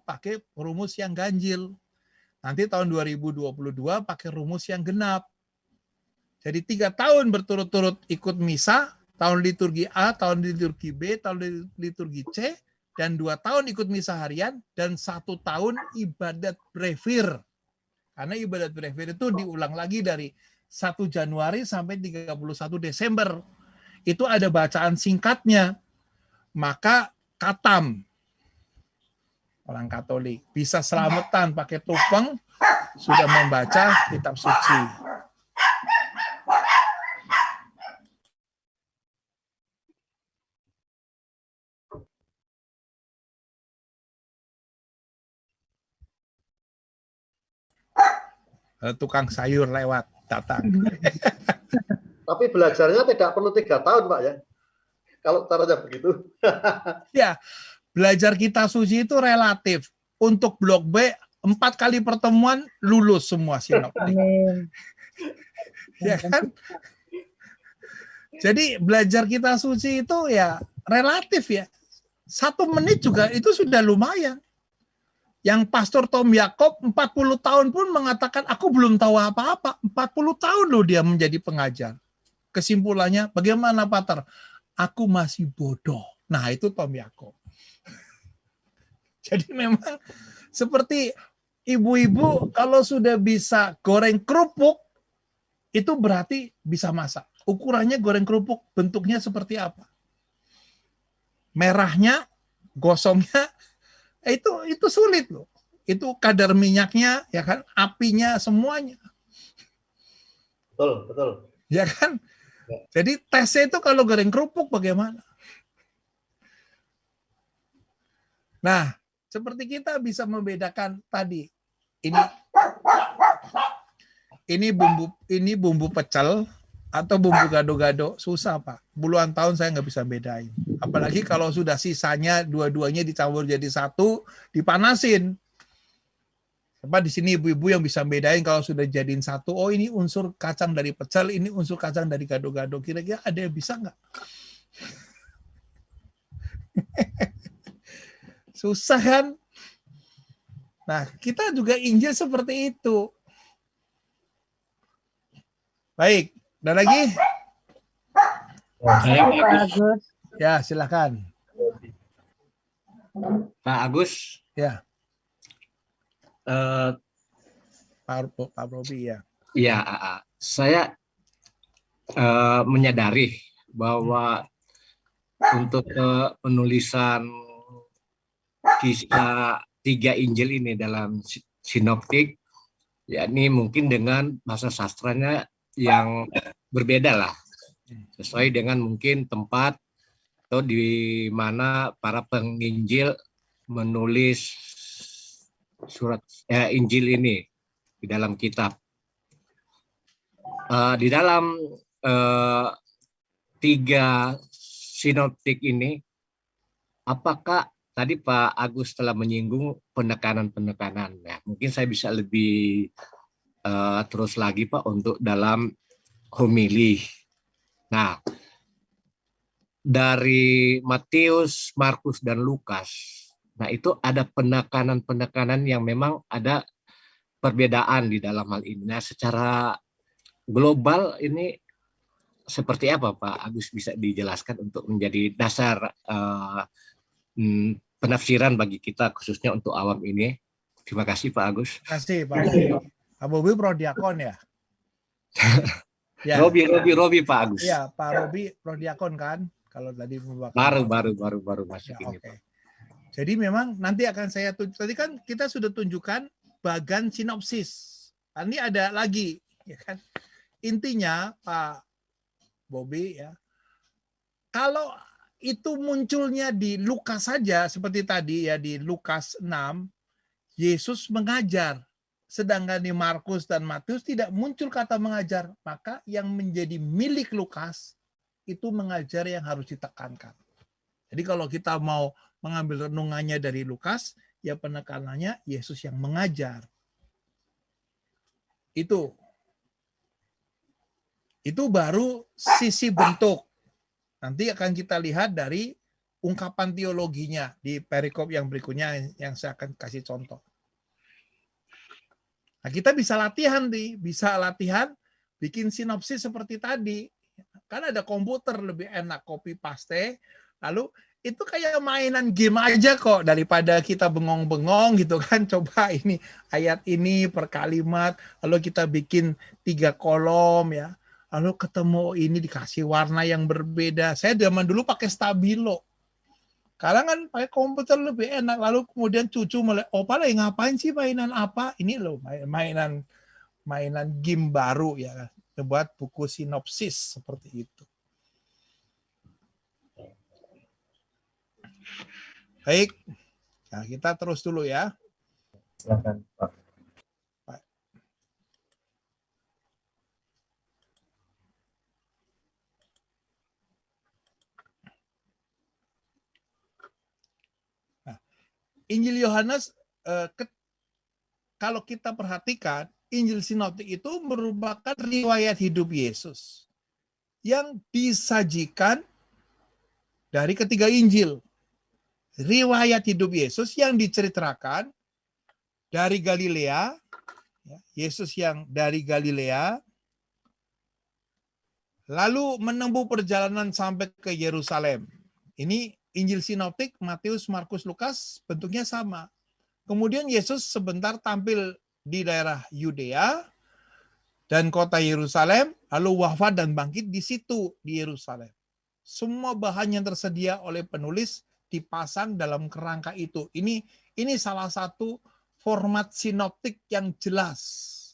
pakai rumus yang ganjil. Nanti tahun 2022 pakai rumus yang genap. Jadi 3 tahun berturut-turut ikut misa, tahun liturgi A, tahun liturgi B, tahun liturgi C, dan 2 tahun ikut misa harian, dan 1 tahun ibadat brevir. Karena ibadat brevir itu diulang lagi dari 1 Januari sampai 31 Desember. Itu ada bacaan singkatnya. Maka katam. Orang Katolik bisa selamatan pakai tupeng, sudah membaca kitab suci. Tukang sayur lewat datang. Tapi belajarnya tidak perlu 3 tahun, Pak ya. Kalau caranya begitu. Ya, belajar kitab suci itu relatif. Untuk blok B 4 kali pertemuan lulus semua sinoptik. Amin. Ya kan? Jadi belajar kitab suci itu ya relatif ya. 1 menit juga itu sudah lumayan. Yang Pastor Tom Yakob 40 tahun pun mengatakan, aku belum tahu apa-apa. 40 tahun loh dia menjadi pengajar. Kesimpulannya, bagaimana Pater? Aku masih bodoh. Nah itu Tom Yakob. Jadi memang seperti ibu-ibu kalau sudah bisa goreng kerupuk, itu berarti bisa masak. Ukurannya goreng kerupuk, bentuknya seperti apa? Merahnya, gosongnya, itu sulit loh. Itu kadar minyaknya, ya kan, apinya, semuanya. Betul, betul. Ya kan? Jadi tesnya itu kalau goreng kerupuk bagaimana? Nah, seperti kita bisa membedakan tadi. Ini bumbu pecel atau bumbu gado-gado, susah Pak. Puluhan tahun saya nggak bisa bedain. Apalagi kalau sudah sisanya dua-duanya dicampur jadi satu, dipanasin. Apa di sini ibu-ibu yang bisa bedain kalau sudah jadiin satu, oh ini unsur kacang dari pecel, ini unsur kacang dari gado-gado. Kira-kira ada yang bisa nggak? Susah kan? Nah, kita juga Injil seperti itu. Baik, ada lagi? Saya Pak Agus. Ya, silakan. Pak Agus, Ya, eh, Pak Robi ya. ya saya menyadari bahwa untuk penulisan kisah 3 Injil ini dalam sinoptik, yakni mungkin dengan bahasa sastranya yang berbeda lah, sesuai dengan mungkin tempat atau di mana para penginjil menulis surat Injil ini di dalam kitab. Di dalam 3 sinoptik ini, apakah tadi Pak Agus telah menyinggung penekanan-penekanan? Nah, mungkin saya bisa lebih terus lagi Pak untuk dalam homili. Nah, dari Matius, Markus, dan Lukas, nah itu ada penekanan-penekanan yang memang ada perbedaan di dalam hal ini. Nah, secara global ini seperti apa Pak Agus, bisa dijelaskan untuk menjadi dasar penafsiran bagi kita khususnya untuk awam ini. Terima kasih Pak Agus. Terima kasih Pak Robi. Pak Robi prodiakon ya? Ya. Robi Pak Agus. Iya, Pak Robi prodiakon kan? Kalau tadi baru masuk ya, ini. okay. Jadi memang nanti akan saya tadi kan kita sudah tunjukkan bagan sinopsis. Ini ada lagi, ya kan? Intinya Pak Bobi ya, kalau itu munculnya di Lukas saja seperti tadi ya, di Lukas 6 Yesus mengajar, sedangkan di Markus dan Matius tidak muncul kata mengajar. Maka yang menjadi milik Lukas itu mengajar yang harus ditekankan. Jadi kalau kita mau mengambil renungannya dari Lukas, ya penekanannya Yesus yang mengajar. Itu baru sisi bentuk. Nanti akan kita lihat dari ungkapan teologinya di perikop yang berikutnya yang saya akan kasih contoh. Nah, kita bisa latihan bikin sinopsis seperti tadi. Kan ada komputer lebih enak copy paste, lalu itu kayak mainan game aja kok, daripada kita bengong-bengong gitu kan. Coba ini ayat ini per kalimat, lalu kita bikin 3 kolom ya, lalu ketemu ini dikasih warna yang berbeda. Saya zaman dulu pakai stabilo, sekarang kan pakai komputer lebih enak. Lalu kemudian cucu mulai, opa lagi ngapain sih, mainan apa ini loh, mainan game baru ya, buat buku sinopsis seperti itu. Baik, nah kita terus dulu ya. Silakan Pak. Nah, Injil Yohanes, kalau kita perhatikan, Injil Sinoptik itu merupakan riwayat hidup Yesus yang disajikan dari ketiga Injil. Riwayat hidup Yesus yang diceritakan dari Galilea, Yesus yang dari Galilea, lalu menempuh perjalanan sampai ke Yerusalem. Ini Injil Sinoptik, Matius, Markus, Lukas, bentuknya sama. Kemudian Yesus sebentar tampil di daerah Yudea dan kota Yerusalem, lalu wafat dan bangkit di situ, di Yerusalem. Semua bahan yang tersedia oleh penulis dipasang dalam kerangka itu. Ini salah satu format sinoptik yang jelas.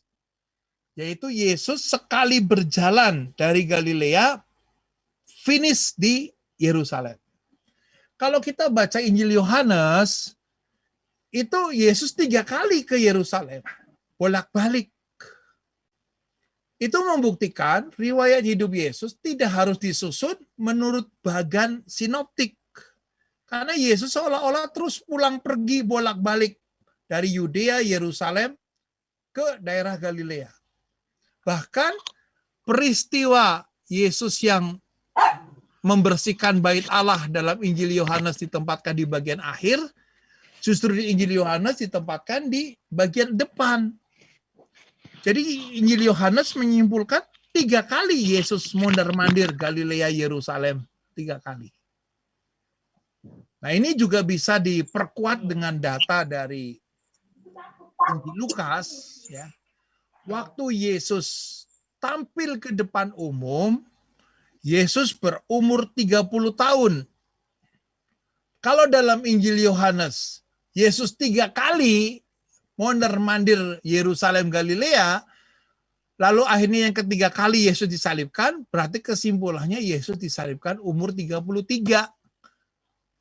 Yaitu Yesus sekali berjalan dari Galilea, finish di Yerusalem. Kalau kita baca Injil Yohanes, itu Yesus 3 kali ke Yerusalem, bolak-balik. Itu membuktikan riwayat hidup Yesus tidak harus disusun menurut bagan sinoptik. Karena Yesus seolah-olah terus pulang pergi bolak-balik dari Yudea, Yerusalem, ke daerah Galilea. Bahkan peristiwa Yesus yang membersihkan bait Allah dalam Injil Yohanes ditempatkan di bagian akhir, justru di Injil Yohanes ditempatkan di bagian depan. Jadi Injil Yohanes menyimpulkan 3 kali Yesus mondar-mandir Galilea, Yerusalem, 3 kali. Nah, ini juga bisa diperkuat dengan data dari Injil Lukas, ya. Waktu Yesus tampil ke depan umum, Yesus berumur 30 tahun. Kalau dalam Injil Yohanes, Yesus 3 kali mondar-mandir Yerusalem, Galilea, lalu akhirnya yang ketiga kali Yesus disalibkan, berarti kesimpulannya Yesus disalibkan umur 33.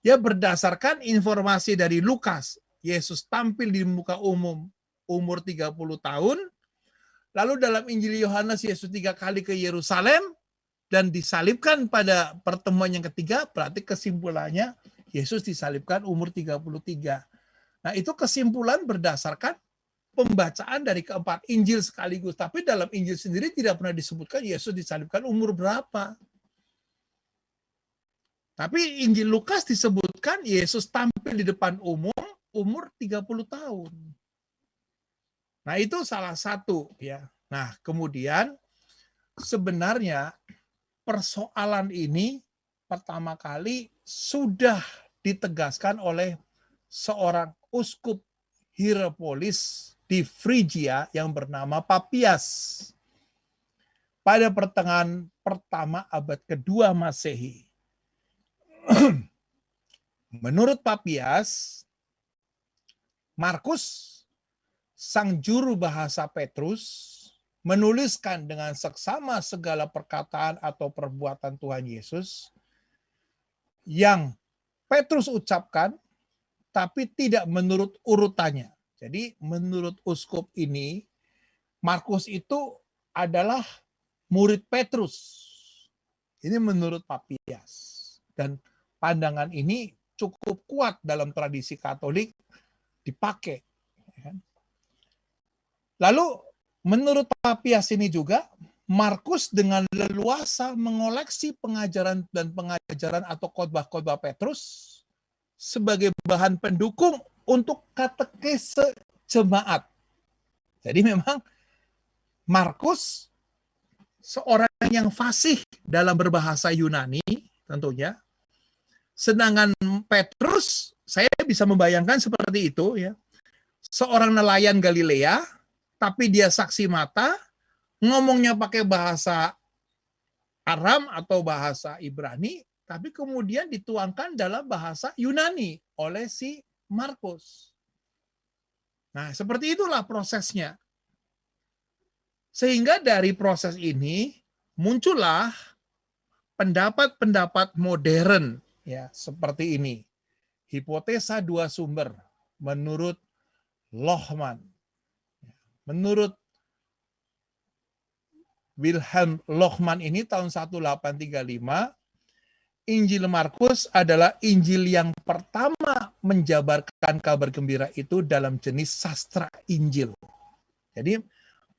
Ya, berdasarkan informasi dari Lukas, Yesus tampil di muka umum umur 30 tahun, lalu dalam Injil Yohanes Yesus 3 kali ke Yerusalem dan disalibkan pada pertemuan yang ketiga, berarti kesimpulannya Yesus disalibkan umur 33. Nah, itu kesimpulan berdasarkan pembacaan dari keempat Injil sekaligus. Tapi dalam Injil sendiri tidak pernah disebutkan Yesus disalibkan umur berapa. Tapi Injil Lukas disebutkan Yesus tampil di depan umum umur 30 tahun. Nah, itu salah satu ya. Nah, kemudian sebenarnya persoalan ini pertama kali sudah ditegaskan oleh seorang uskup Hierapolis di Frigia yang bernama Papias pada pertengahan pertama abad kedua Masehi. Menurut Papias, Markus, sang juru bahasa Petrus, menuliskan dengan seksama segala perkataan atau perbuatan Tuhan Yesus yang Petrus ucapkan, tapi tidak menurut urutannya. Jadi menurut uskup ini, Markus itu adalah murid Petrus. Ini menurut Papias. Dan pandangan ini cukup kuat dalam tradisi Katolik dipakai. Lalu menurut Papias ini juga, Markus dengan leluasa mengoleksi pengajaran dan pengajaran atau khotbah-khotbah Petrus sebagai bahan pendukung untuk katekese jemaat. Jadi memang Markus seorang yang fasih dalam berbahasa Yunani tentunya, Sedangkan Petrus, saya bisa membayangkan seperti itu ya. Seorang nelayan Galilea, tapi dia saksi mata, ngomongnya pakai bahasa Aram atau bahasa Ibrani, tapi kemudian dituangkan dalam bahasa Yunani oleh si Markus. Nah, seperti itulah prosesnya. Sehingga dari proses ini muncullah pendapat-pendapat modern ya, seperti ini. Hipotesa dua sumber menurut Lohmann. Menurut Wilhelm Lohmann ini tahun 1835, Injil Markus adalah Injil yang pertama menjabarkan kabar gembira itu dalam jenis sastra Injil. Jadi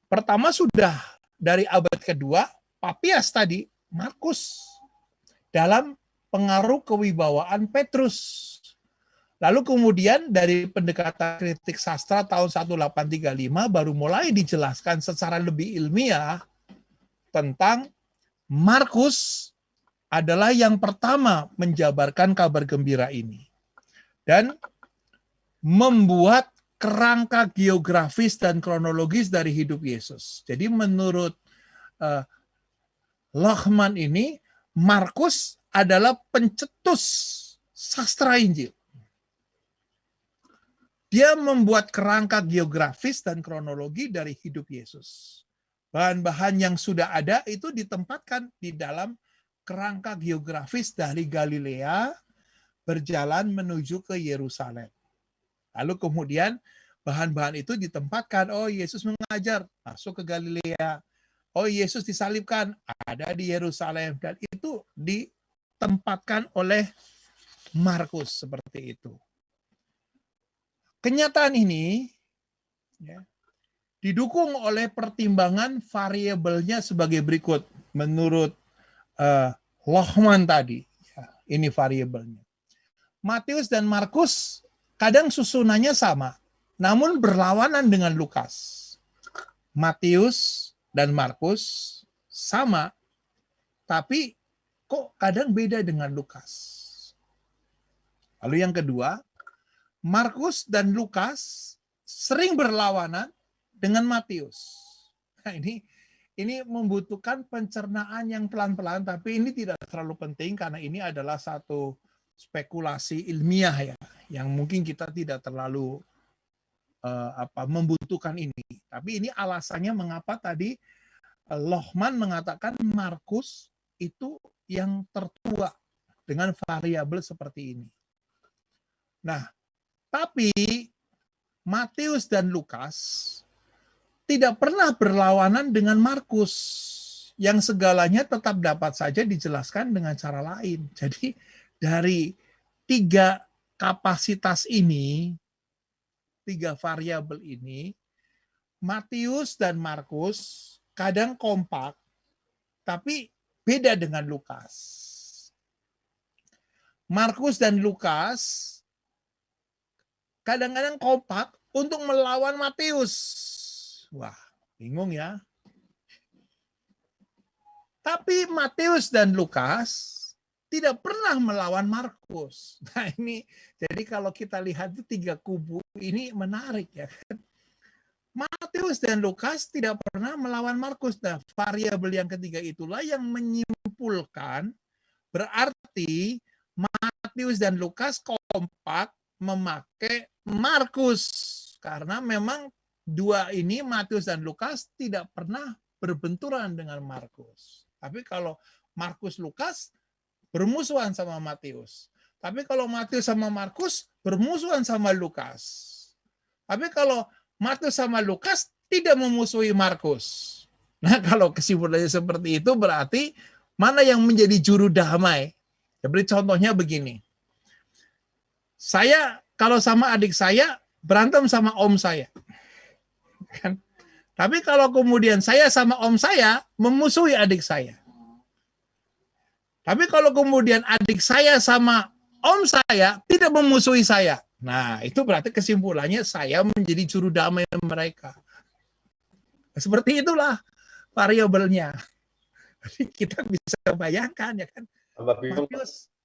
pertama sudah dari abad kedua, Papias tadi, Markus, dalam pengaruh kewibawaan Petrus. Lalu kemudian dari pendekatan kritik sastra tahun 1835 baru mulai dijelaskan secara lebih ilmiah tentang Markus adalah yang pertama menjabarkan kabar gembira ini. Dan membuat kerangka geografis dan kronologis dari hidup Yesus. Jadi menurut Lohmann ini, Markus adalah pencetus sastra Injil. Dia membuat kerangka geografis dan kronologi dari hidup Yesus. Bahan-bahan yang sudah ada itu ditempatkan di dalam kerangka geografis dari Galilea berjalan menuju ke Yerusalem. Lalu kemudian bahan-bahan itu ditempatkan, oh Yesus mengajar, masuk ke Galilea. Oh Yesus disalibkan, ada di Yerusalem. Dan itu ditempatkan oleh Markus seperti itu. Kenyataan ini ya, didukung oleh pertimbangan variabelnya sebagai berikut. Menurut Lohmann tadi, ya, ini variabelnya. Matius dan Markus kadang susunannya sama, namun berlawanan dengan Lukas. Matius dan Markus sama, tapi kok kadang beda dengan Lukas. Lalu yang kedua, Markus dan Lukas sering berlawanan dengan Matius. Nah, ini membutuhkan pencernaan yang pelan-pelan, tapi ini tidak terlalu penting karena ini adalah satu spekulasi ilmiah ya, yang mungkin kita tidak terlalu membutuhkan ini. Tapi ini alasannya mengapa tadi Lohmann mengatakan Markus itu yang tertua dengan variabel seperti ini. Nah, tapi Matius dan Lukas tidak pernah berlawanan dengan Markus, yang segalanya tetap dapat saja dijelaskan dengan cara lain. Jadi dari tiga kapasitas ini, tiga variabel ini, Matius dan Markus kadang kompak, tapi beda dengan Lukas. Markus dan Lukas kadang-kadang kompak untuk melawan Matius. Wah, bingung ya. Tapi Matius dan Lukas tidak pernah melawan Markus. Nah ini, jadi kalau kita lihat itu tiga kubu ini menarik ya kan. Matius dan Lukas tidak pernah melawan Markus. Nah, variabel yang ketiga itulah yang menyimpulkan berarti Matius dan Lukas kompak memakai Markus. Karena memang dua ini, Matius dan Lukas, tidak pernah berbenturan dengan Markus. Tapi kalau Markus Lukas bermusuhan sama Matius. Tapi kalau Matius sama Markus bermusuhan sama Lukas. Tapi kalau Matius sama Lukas tidak memusuhi Markus. Nah, kalau kesimpulannya seperti itu berarti mana yang menjadi juru damai? Jadi contohnya begini. Saya kalau sama adik saya berantem sama om saya. Kan? Tapi kalau kemudian saya sama om saya memusuhi adik saya. Tapi kalau kemudian adik saya sama om saya tidak memusuhi saya. Nah, itu berarti kesimpulannya saya menjadi juru damai mereka. Seperti itulah variabelnya. Jadi kita bisa bayangkan ya kan.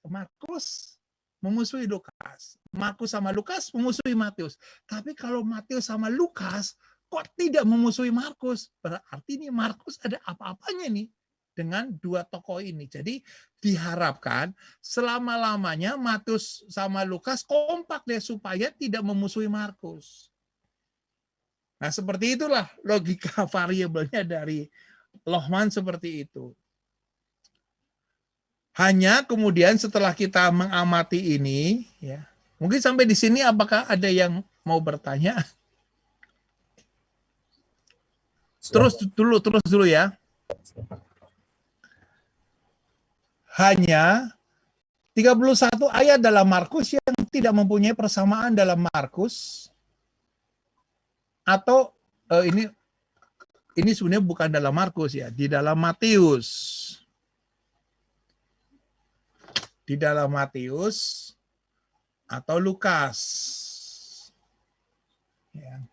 Markus memusuhi Lukas. Markus sama Lukas memusuhi Matius. Tapi kalau Matius sama Lukas kok tidak memusuhi Markus? Berarti ini Markus ada apa-apanya nih dengan dua tokoh ini. Jadi diharapkan selama-lamanya Matius sama Lukas kompak deh supaya tidak memusuhi Markus. Nah, seperti itulah logika variabelnya dari Lohmann seperti itu. Hanya kemudian setelah kita mengamati ini, ya, mungkin sampai di sini apakah ada yang mau bertanya? Terus dulu ya. Hanya 31 ayat dalam Markus yang tidak mempunyai persamaan dalam Markus, atau ini sebenarnya bukan dalam Markus ya, di dalam Matius. Di dalam Matius atau Lukas. Ya.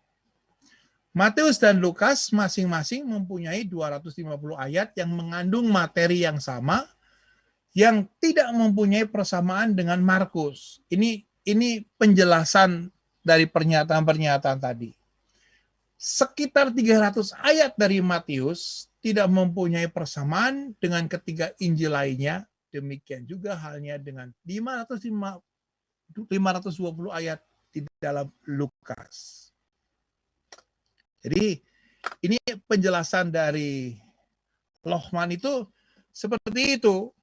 Matius dan Lukas masing-masing mempunyai 250 ayat yang mengandung materi yang sama, yang tidak mempunyai persamaan dengan Markus. Ini penjelasan dari pernyataan-pernyataan tadi. Sekitar 300 ayat dari Matius tidak mempunyai persamaan dengan ketiga Injil lainnya. Demikian juga halnya dengan 520 ayat di dalam Lukas. Jadi ini penjelasan dari Lohmann itu seperti itu.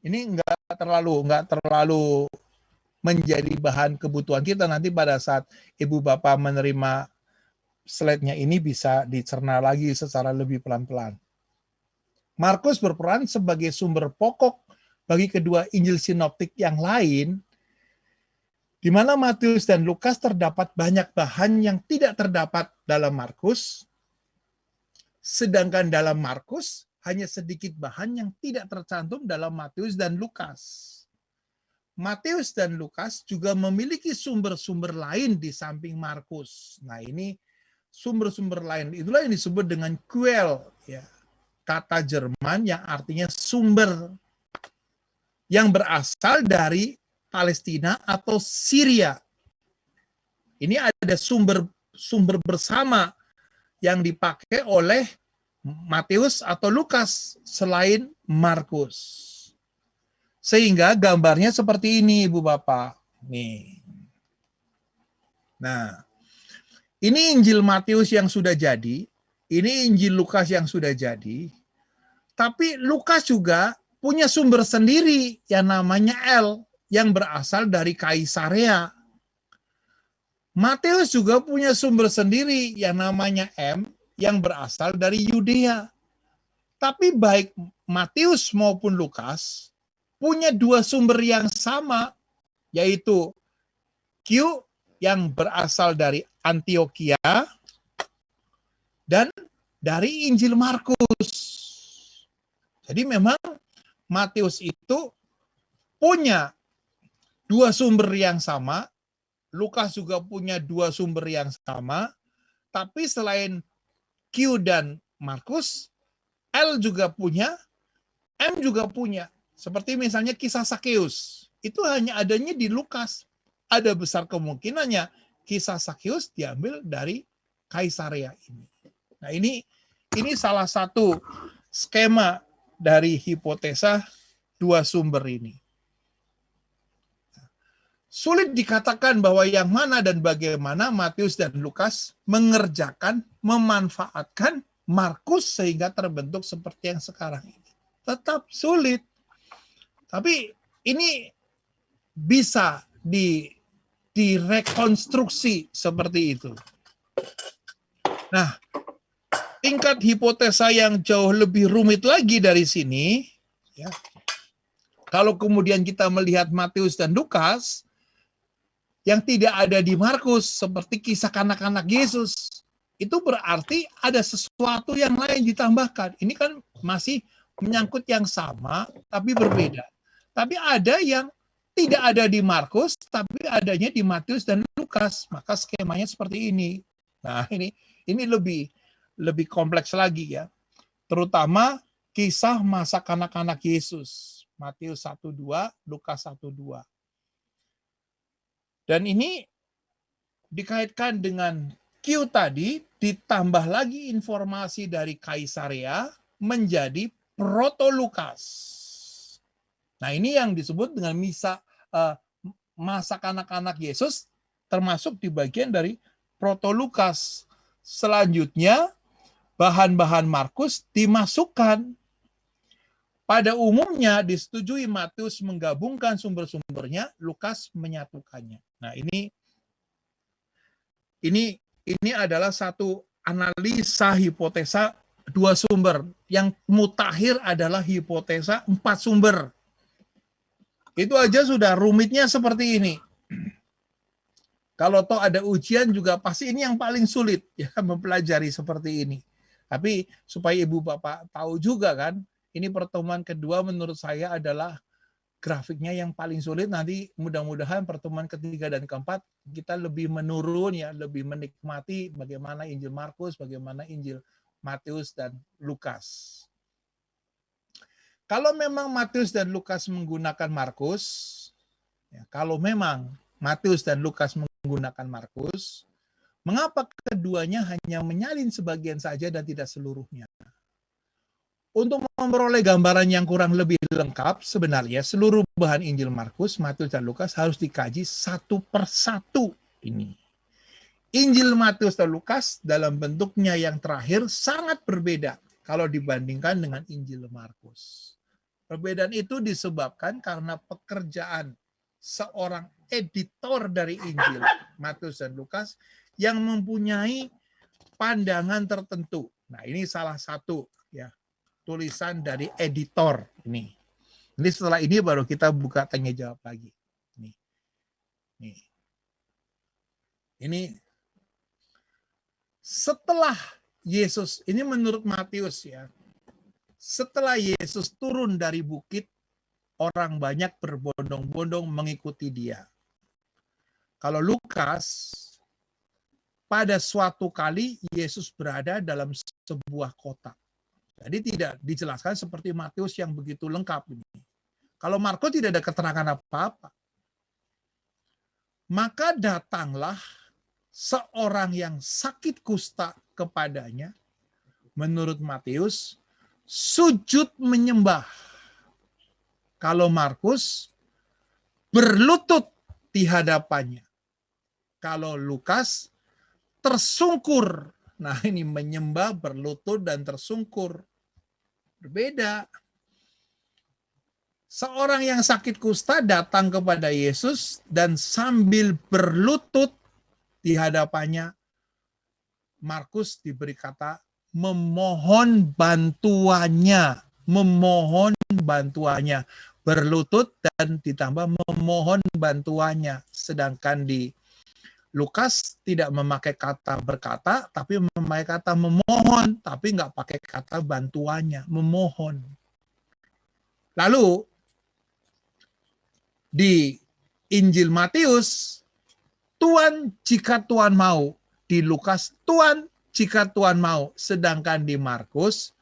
Ini nggak terlalu menjadi bahan kebutuhan kita nanti pada saat Ibu Bapak menerima slide-nya ini bisa dicerna lagi secara lebih pelan-pelan. Markus berperan sebagai sumber pokok bagi kedua Injil sinoptik yang lain, di mana Matius dan Lukas terdapat banyak bahan yang tidak terdapat dalam Markus, sedangkan dalam Markus hanya sedikit bahan yang tidak tercantum dalam Matius dan Lukas. Matius dan Lukas juga memiliki sumber-sumber lain di samping Markus. Nah, ini sumber-sumber lain, itulah yang disebut dengan Quell, ya. Kata Jerman yang artinya sumber, yang berasal dari Palestina atau Syria. Ini ada sumber bersama yang dipakai oleh Matius atau Lukas selain Markus. Sehingga gambarnya seperti ini, Ibu Bapak. Nih. Nah, ini Injil Matius yang sudah jadi, ini Injil Lukas yang sudah jadi, tapi Lukas juga punya sumber sendiri yang namanya L, yang berasal dari Kaisarea. Matius juga punya sumber sendiri yang namanya M, yang berasal dari Yudea. Tapi baik Matius maupun Lukas punya dua sumber yang sama, yaitu Q yang berasal dari Antioquia dan dari Injil Markus. Jadi memang Matius itu punya dua sumber yang sama, Lukas juga punya dua sumber yang sama, tapi selain Q dan Markus, L juga punya, M juga punya. Seperti misalnya kisah Sakeus, itu hanya adanya di Lukas. Ada besar kemungkinannya kisah Sakeus diambil dari Kaisarea ini. Nah, ini salah satu skema dari hipotesa dua sumber ini. Sulit dikatakan bahwa yang mana dan bagaimana Matius dan Lukas mengerjakan, memanfaatkan Markus sehingga terbentuk seperti yang sekarang ini. Tetap sulit. Tapi ini bisa direkonstruksi seperti itu. Nah, tingkat hipotesa yang jauh lebih rumit lagi dari sini, ya. Kalau kemudian kita melihat Matius dan Lukas yang tidak ada di Markus, seperti kisah kanak-kanak Yesus, itu berarti ada sesuatu yang lain ditambahkan. Ini kan masih menyangkut yang sama, tapi berbeda. Tapi ada yang tidak ada di Markus, tapi adanya di Matius dan Lukas. Maka skemanya seperti ini. Nah, ini lebih kompleks lagi ya. Terutama kisah masa kanak-kanak Yesus. Matius 1:2, Lukas 1:2. Dan ini dikaitkan dengan Q tadi, ditambah lagi informasi dari Kaisarea menjadi Proto-Lukas. Nah, ini yang disebut dengan masa kanak-kanak Yesus, termasuk di bagian dari Proto-Lukas. Selanjutnya, bahan-bahan Markus dimasukkan. Pada umumnya disetujui Matius menggabungkan sumber-sumbernya, Lukas menyatukannya. Nah, ini adalah satu analisa hipotesa 2 sumber. Yang mutakhir adalah hipotesa 4 sumber. Itu aja sudah rumitnya seperti ini. Kalau toh ada ujian juga pasti ini yang paling sulit ya, mempelajari seperti ini. Tapi supaya Ibu Bapak tahu juga kan, ini pertemuan kedua menurut saya adalah grafiknya yang paling sulit. Nanti mudah-mudahan pertemuan ketiga dan keempat kita lebih menurun ya, lebih menikmati bagaimana Injil Markus, bagaimana Injil Matius dan Lukas. Kalau memang Matius dan Lukas menggunakan Markus, ya, kalau memang Matius dan Lukas menggunakan Markus, mengapa keduanya hanya menyalin sebagian saja dan tidak seluruhnya? Untuk memperoleh gambaran yang kurang lebih lengkap, sebenarnya seluruh bahan Injil Markus, Matius, dan Lukas harus dikaji satu persatu ini. Injil Matius dan Lukas dalam bentuknya yang terakhir sangat berbeda kalau dibandingkan dengan Injil Markus. Perbedaan itu disebabkan karena pekerjaan seorang editor dari Injil Matius dan Lukas yang mempunyai pandangan tertentu. Nah, ini salah satu ya tulisan dari editor ini. Ini setelah ini baru kita buka tanya jawab lagi. Ini setelah Yesus, ini menurut Matius ya, setelah Yesus turun dari bukit, orang banyak berbondong-bondong mengikuti dia. Kalau Lukas, pada suatu kali Yesus berada dalam sebuah kota. Jadi tidak dijelaskan seperti Matius yang begitu lengkap ini. Kalau Markus tidak ada keterangan apa-apa. Maka datanglah seorang yang sakit kusta kepadanya, menurut Matius, sujud menyembah. Kalau Markus, berlutut di hadapannya. Kalau Lukas, tersungkur. Nah, ini menyembah, berlutut, dan tersungkur. Berbeda. Seorang yang sakit kusta datang kepada Yesus dan sambil berlutut di hadapannya, Markus diberi kata memohon bantuannya. Memohon bantuannya. Berlutut dan ditambah memohon bantuannya. Sedangkan di Lukas tidak memakai kata berkata, tapi memakai kata memohon, tapi nggak pakai kata bantuannya, memohon. Lalu di Injil Matius, Tuhan jika Tuhan mau. Di Lukas, Tuhan jika Tuhan mau. Sedangkan di Markus,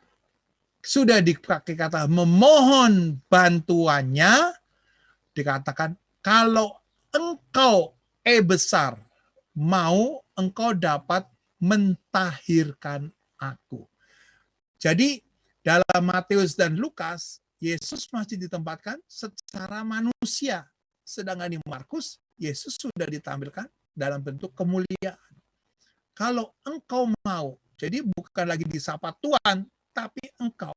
sudah dipakai kata memohon bantuannya, dikatakan kalau engkau besar, mau engkau dapat mentahirkan aku. Jadi dalam Matius dan Lukas, Yesus masih ditempatkan secara manusia. Sedangkan di Markus, Yesus sudah ditampilkan dalam bentuk kemuliaan. Kalau engkau mau, jadi bukan lagi disapa Tuhan, tapi engkau.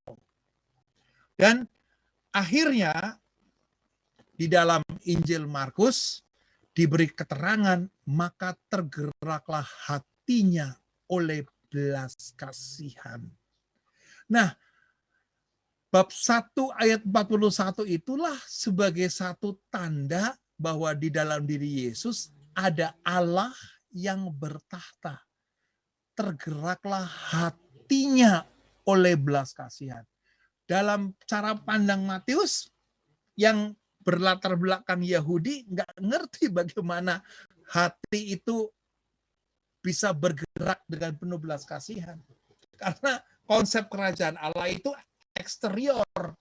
Dan akhirnya di dalam Injil Markus, diberi keterangan, maka tergeraklah hatinya oleh belas kasihan. Nah, bab 1 ayat 41 itulah sebagai satu tanda bahwa di dalam diri Yesus ada Allah yang bertahta. Tergeraklah hatinya oleh belas kasihan. Dalam cara pandang Matius, yang berlatar belakang Yahudi nggak ngerti bagaimana hati itu bisa bergerak dengan penuh belas kasihan. Karena konsep kerajaan Allah itu eksterior.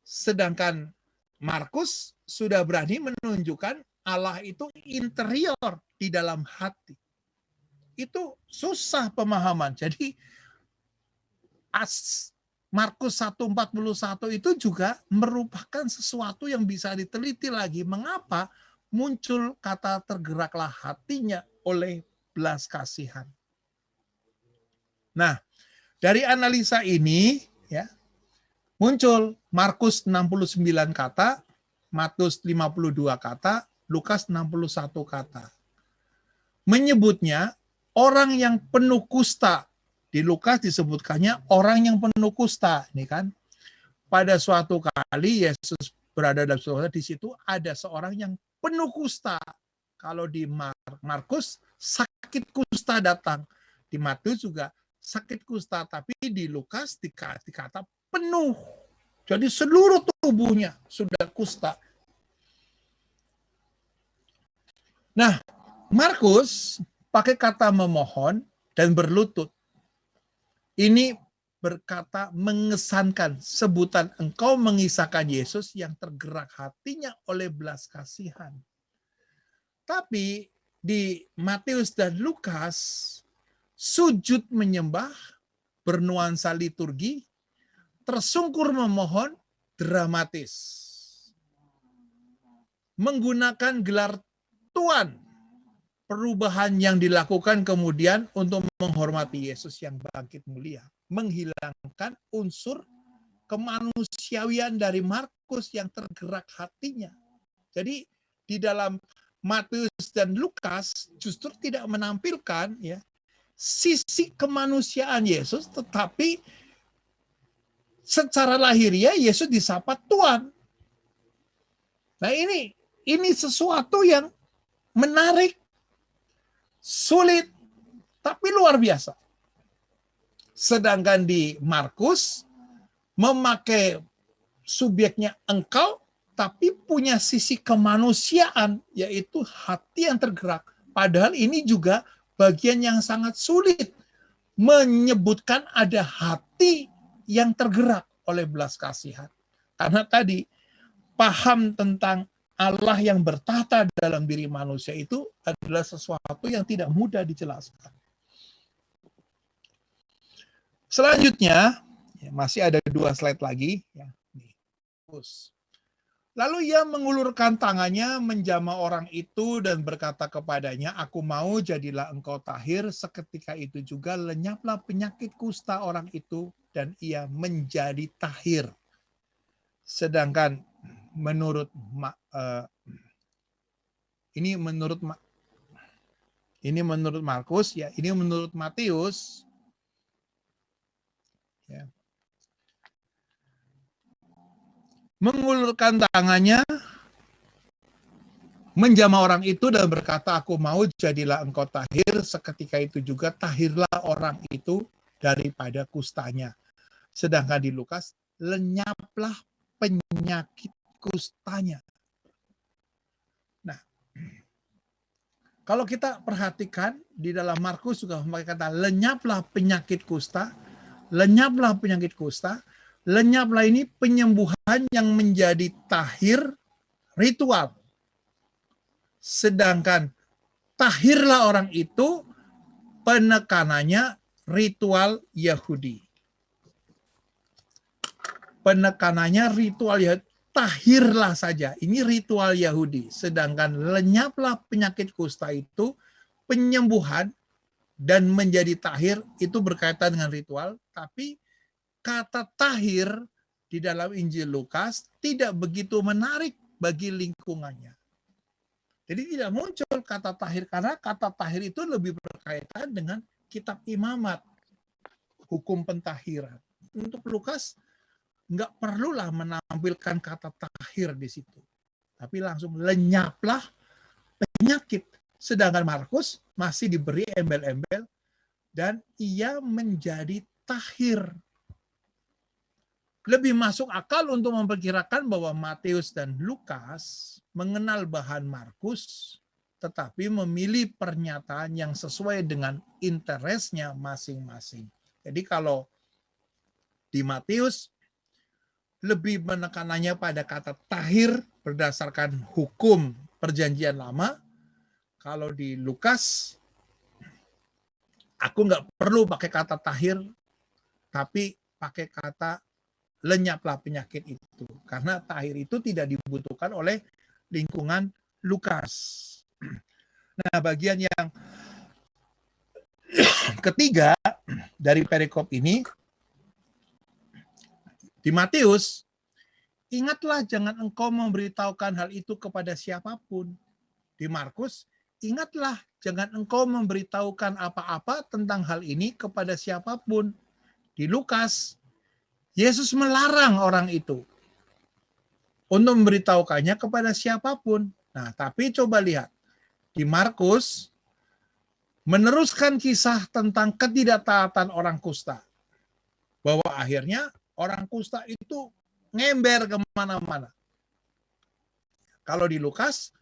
Sedangkan Markus sudah berani menunjukkan Allah itu interior di dalam hati. Itu susah pemahaman. Jadi Markus 1:41 itu juga merupakan sesuatu yang bisa diteliti lagi. Mengapa muncul kata tergeraklah hatinya oleh belas kasihan. Nah, dari analisa ini ya muncul Markus 69 kata, Matius 52 kata, Lukas 61 kata. Menyebutnya orang yang penuh kusta. Di Lukas disebutkannya orang yang penuh kusta, ini kan. Pada suatu kali Yesus berada dalam suatu di situ ada seorang yang penuh kusta. Kalau di Markus sakit kusta datang, di Matius juga sakit kusta, tapi di Lukas dikata penuh. Jadi seluruh tubuhnya sudah kusta. Nah, Markus pakai kata memohon dan berlutut. Ini berkata mengesankan sebutan engkau mengisahkan Yesus yang tergerak hatinya oleh belas kasihan. Tapi di Matius dan Lukas sujud menyembah bernuansa liturgi, tersungkur memohon dramatis. Menggunakan gelar Tuan. Perubahan yang dilakukan kemudian untuk menghormati Yesus yang bangkit mulia. Menghilangkan unsur kemanusiawian dari Markus yang tergerak hatinya. Jadi di dalam Matius dan Lukas justru tidak menampilkan ya sisi kemanusiaan Yesus, tetapi secara lahiriah Yesus disapa Tuan. Nah ini sesuatu yang menarik, sulit, tapi luar biasa. Sedangkan di Markus memakai subjeknya engkau, tapi punya sisi kemanusiaan, yaitu hati yang tergerak. Padahal ini juga bagian yang sangat sulit, menyebutkan ada hati yang tergerak oleh belas kasihan. Karena tadi paham tentang Allah yang bertahta dalam diri manusia itu adalah sesuatu yang tidak mudah dijelaskan. Selanjutnya, masih ada 2 slide lagi. Lalu ia mengulurkan tangannya menjamah orang itu dan berkata kepadanya, aku mau jadilah engkau tahir. Seketika itu juga lenyaplah penyakit kusta orang itu dan ia menjadi tahir. Sedangkan menurut ini menurut Markus ya, ini menurut Matius ya. Mengulurkan tangannya menjamah orang itu dan berkata aku mau jadilah engkau tahir. Seketika itu juga tahirlah orang itu daripada kustanya. Sedangkan di Lukas lenyaplah penyakit kustanya. Nah, kalau kita perhatikan di dalam Markus juga memakai kata lenyaplah penyakit kusta, lenyaplah penyakit kusta, lenyaplah ini penyembuhan yang menjadi tahir ritual. Sedangkan tahirlah orang itu penekanannya ritual Yahudi. Penekanannya ritual Yahudi, tahirlah saja. Ini ritual Yahudi. Sedangkan lenyaplah penyakit kusta itu penyembuhan dan menjadi tahir itu berkaitan dengan ritual. Tapi kata tahir di dalam Injil Lukas tidak begitu menarik bagi lingkungannya. Jadi tidak muncul kata tahir karena kata tahir itu lebih berkaitan dengan kitab imamat, hukum pentahiran. Untuk Lukas nggak perlulah menampilkan kata tahir di situ. Tapi langsung lenyaplah penyakit. Sedangkan Markus masih diberi embel-embel dan ia menjadi tahir. Lebih masuk akal untuk memperkirakan bahwa Matius dan Lukas mengenal bahan Markus, tetapi memilih pernyataan yang sesuai dengan interestnya masing-masing. Jadi kalau di Matius, lebih menekanannya pada kata tahir berdasarkan hukum Perjanjian Lama, kalau di Lukas, aku nggak perlu pakai kata tahir, tapi pakai kata lenyaplah penyakit itu. Karena tahir itu tidak dibutuhkan oleh lingkungan Lukas. Nah, bagian yang ketiga dari perikop ini, di Matius, ingatlah jangan engkau memberitahukan hal itu kepada siapapun. Di Markus, ingatlah jangan engkau memberitahukan apa-apa tentang hal ini kepada siapapun. Di Lukas, Yesus melarang orang itu untuk memberitahukannya kepada siapapun. Nah, tapi coba lihat. Di Markus, meneruskan kisah tentang ketidaktaatan orang kusta. Bahwa akhirnya orang kusta itu ngember kemana-mana. Kalau di Lukas,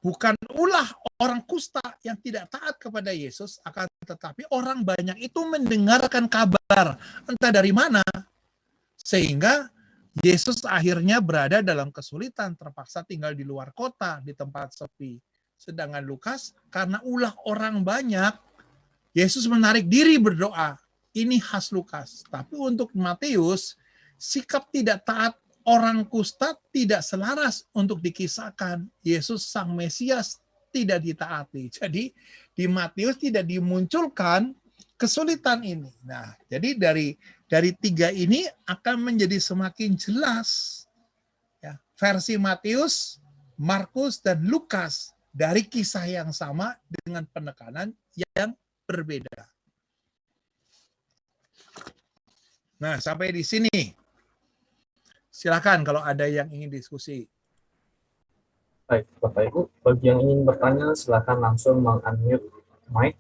bukan ulah orang kusta yang tidak taat kepada Yesus, akan tetapi orang banyak itu mendengarkan kabar, entah dari mana, sehingga Yesus akhirnya berada dalam kesulitan, terpaksa tinggal di luar kota, di tempat sepi. Sedangkan Lukas, karena ulah orang banyak, Yesus menarik diri berdoa. Ini khas Lukas. Tapi untuk Matius, sikap tidak taat orang kusta tidak selaras untuk dikisahkan. Yesus Sang Mesias tidak ditaati. Jadi di Matius tidak dimunculkan kesulitan ini. Nah, jadi dari tiga ini akan menjadi semakin jelas ya, versi Matius, Markus, dan Lukas dari kisah yang sama dengan penekanan yang berbeda. Nah, sampai di sini. Silakan kalau ada yang ingin diskusi. Baik, Bapak Ibu, bagi yang ingin bertanya silakan langsung meng-unmute mic.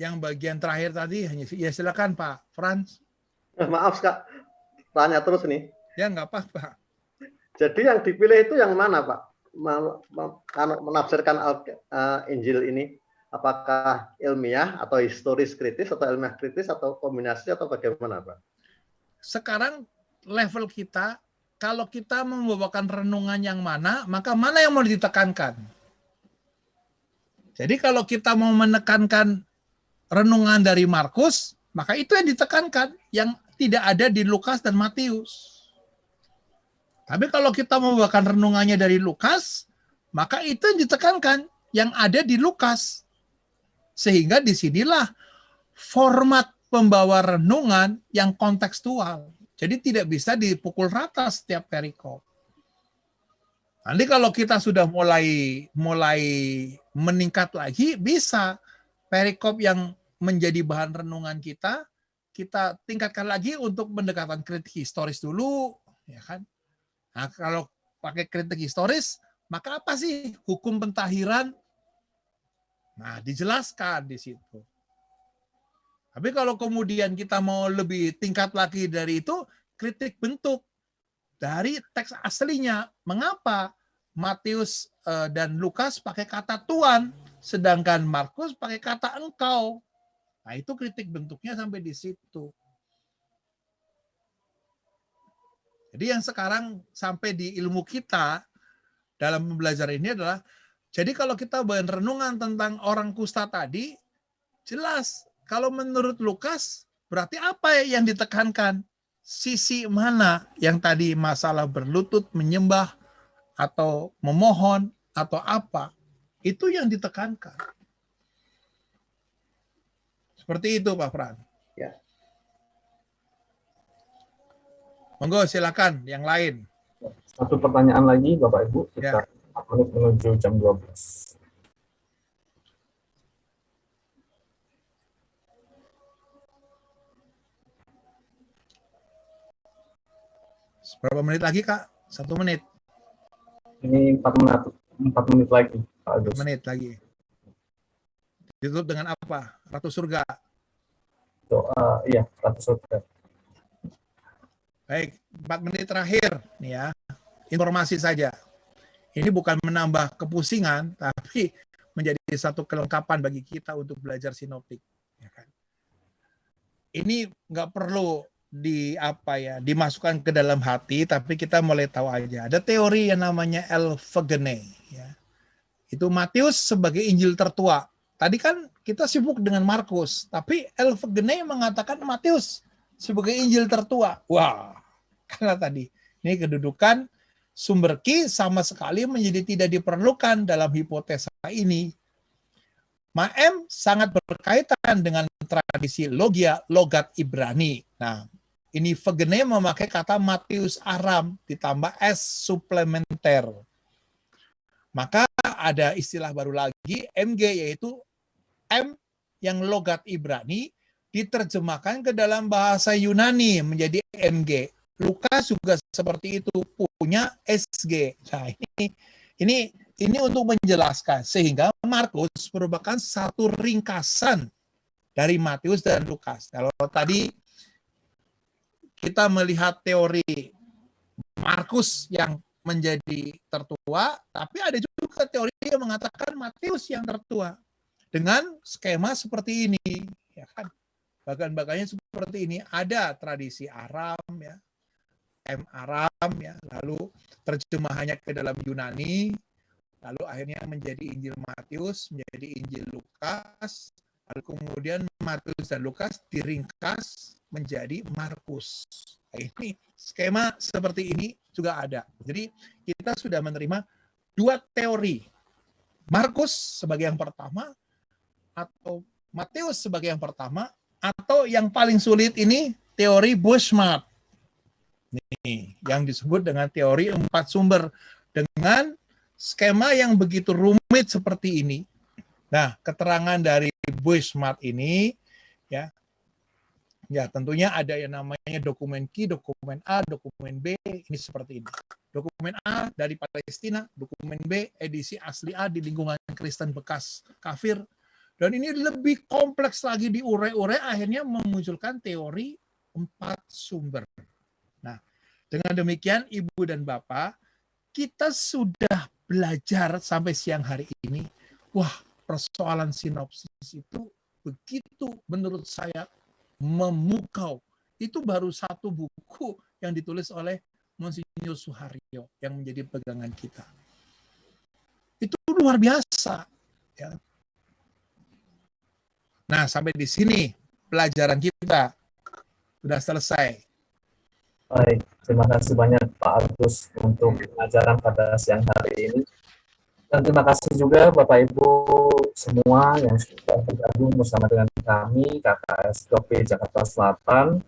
Yang bagian terakhir tadi hanya ya silakan Pak Frans. Maaf Kak, tanya terus nih. Ya nggak apa-apa. Jadi yang dipilih itu yang mana Pak? Menafsirkan Injil ini, apakah ilmiah atau historis kritis atau ilmiah kritis atau kombinasi atau bagaimana Pak? Sekarang level kita, kalau kita membawakan renungan yang mana, maka mana yang mau ditekankan? Jadi kalau kita mau menekankan renungan dari Markus, maka itu yang ditekankan, yang tidak ada di Lukas dan Matius. Tapi kalau kita membawakan renungannya dari Lukas, maka itu yang ditekankan, yang ada di Lukas. Sehingga disinilah format pembawa renungan yang kontekstual. Jadi tidak bisa dipukul rata setiap perikop. Nanti kalau kita sudah mulai meningkat lagi, bisa perikop yang menjadi bahan renungan kita tingkatkan lagi untuk pendekatan kritik historis dulu, ya kan? Nah, kalau pakai kritik historis, maka apa sih hukum pentahiran? Nah, dijelaskan di situ. Tapi kalau kemudian kita mau lebih tingkat lagi dari itu, kritik bentuk dari teks aslinya. Mengapa Matius dan Lukas pakai kata Tuhan, sedangkan Markus pakai kata engkau? Nah, itu kritik bentuknya sampai di situ. Jadi yang sekarang sampai di ilmu kita dalam belajar ini adalah, jadi kalau kita renungan tentang orang kusta tadi, jelas kalau menurut Lukas, berarti apa yang ditekankan? Sisi mana yang tadi masalah berlutut, menyembah, atau memohon, atau apa? Itu yang ditekankan. Seperti itu Pak Fran. Ya. Monggo silakan yang lain. Satu pertanyaan lagi Bapak Ibu, Ya. kita 4 menit menuju jam 12. Berapa menit lagi Kak? 1 menit. Ini 4 menit lagi Pak Agus. 1 menit lagi. Ditutup dengan apa? Ratu Surga. Doa, iya, Ratu Surga. Baik, 4 menit terakhir nih ya. Informasi saja. Ini bukan menambah kepusingan, tapi menjadi satu kelengkapan bagi kita untuk belajar sinoptik. Ya kan? ini nggak perlu dimasukkan ke dalam hati, tapi kita mulai tahu aja. Ada teori yang namanya Elphegene, ya. Itu Matius sebagai Injil tertua. Tadi kan kita sibuk dengan Markus, tapi Elphegene mengatakan Matius sebagai Injil tertua. Wah, karena tadi ini kedudukan sumber ki sama sekali menjadi tidak diperlukan dalam hipotesa ini. Ma'em sangat berkaitan dengan tradisi logat Ibrani. Nah, ini Phegene memakai kata Matius Aram ditambah S suplementer. Maka ada istilah baru lagi, MG, yaitu M yang logat Ibrani diterjemahkan ke dalam bahasa Yunani menjadi MG. Lukas juga seperti itu, punya SG. Nah, ini untuk menjelaskan, sehingga Markus merupakan satu ringkasan dari Matius dan Lukas. Kalau tadi kita melihat teori Markus yang menjadi tertua, tapi ada juga teori yang mengatakan Matius yang tertua dengan skema seperti ini, ya kan? Bagan-bagannya seperti ini. Ada tradisi Aram, ya, M Aram, ya, lalu terjemahannya ke dalam Yunani, lalu akhirnya menjadi Injil Matius, menjadi Injil Lukas, lalu kemudian Matius dan Lukas diringkas menjadi Markus. Nah, ini skema seperti ini juga ada. Jadi kita sudah menerima dua teori. Markus sebagai yang pertama, atau Matius sebagai yang pertama, atau yang paling sulit ini teori Bushmart. Nih, yang disebut dengan teori 4 sumber dengan skema yang begitu rumit seperti ini. Nah, keterangan dari Bushmart ini, ya tentunya ada yang namanya dokumen Q, dokumen A, dokumen B, ini seperti ini. Dokumen A dari Palestina, dokumen B edisi asli A di lingkungan Kristen bekas kafir. Dan ini lebih kompleks lagi diurai-urai, akhirnya memunculkan teori 4 sumber. Nah, dengan demikian Ibu dan Bapak, kita sudah belajar sampai siang hari ini. Wah, persoalan sinopsis itu begitu menurut saya memukau. Itu baru satu buku yang ditulis oleh Monsinyur Suharyo yang menjadi pegangan kita. Itu luar biasa. Ya. Nah, sampai di sini pelajaran kita sudah selesai. Baik, terima kasih banyak Pak Agus untuk pelajaran pada siang hari ini. Dan terima kasih juga Bapak Ibu semua yang sudah bergabung bersama dengan kami, KKS KP Jakarta Selatan.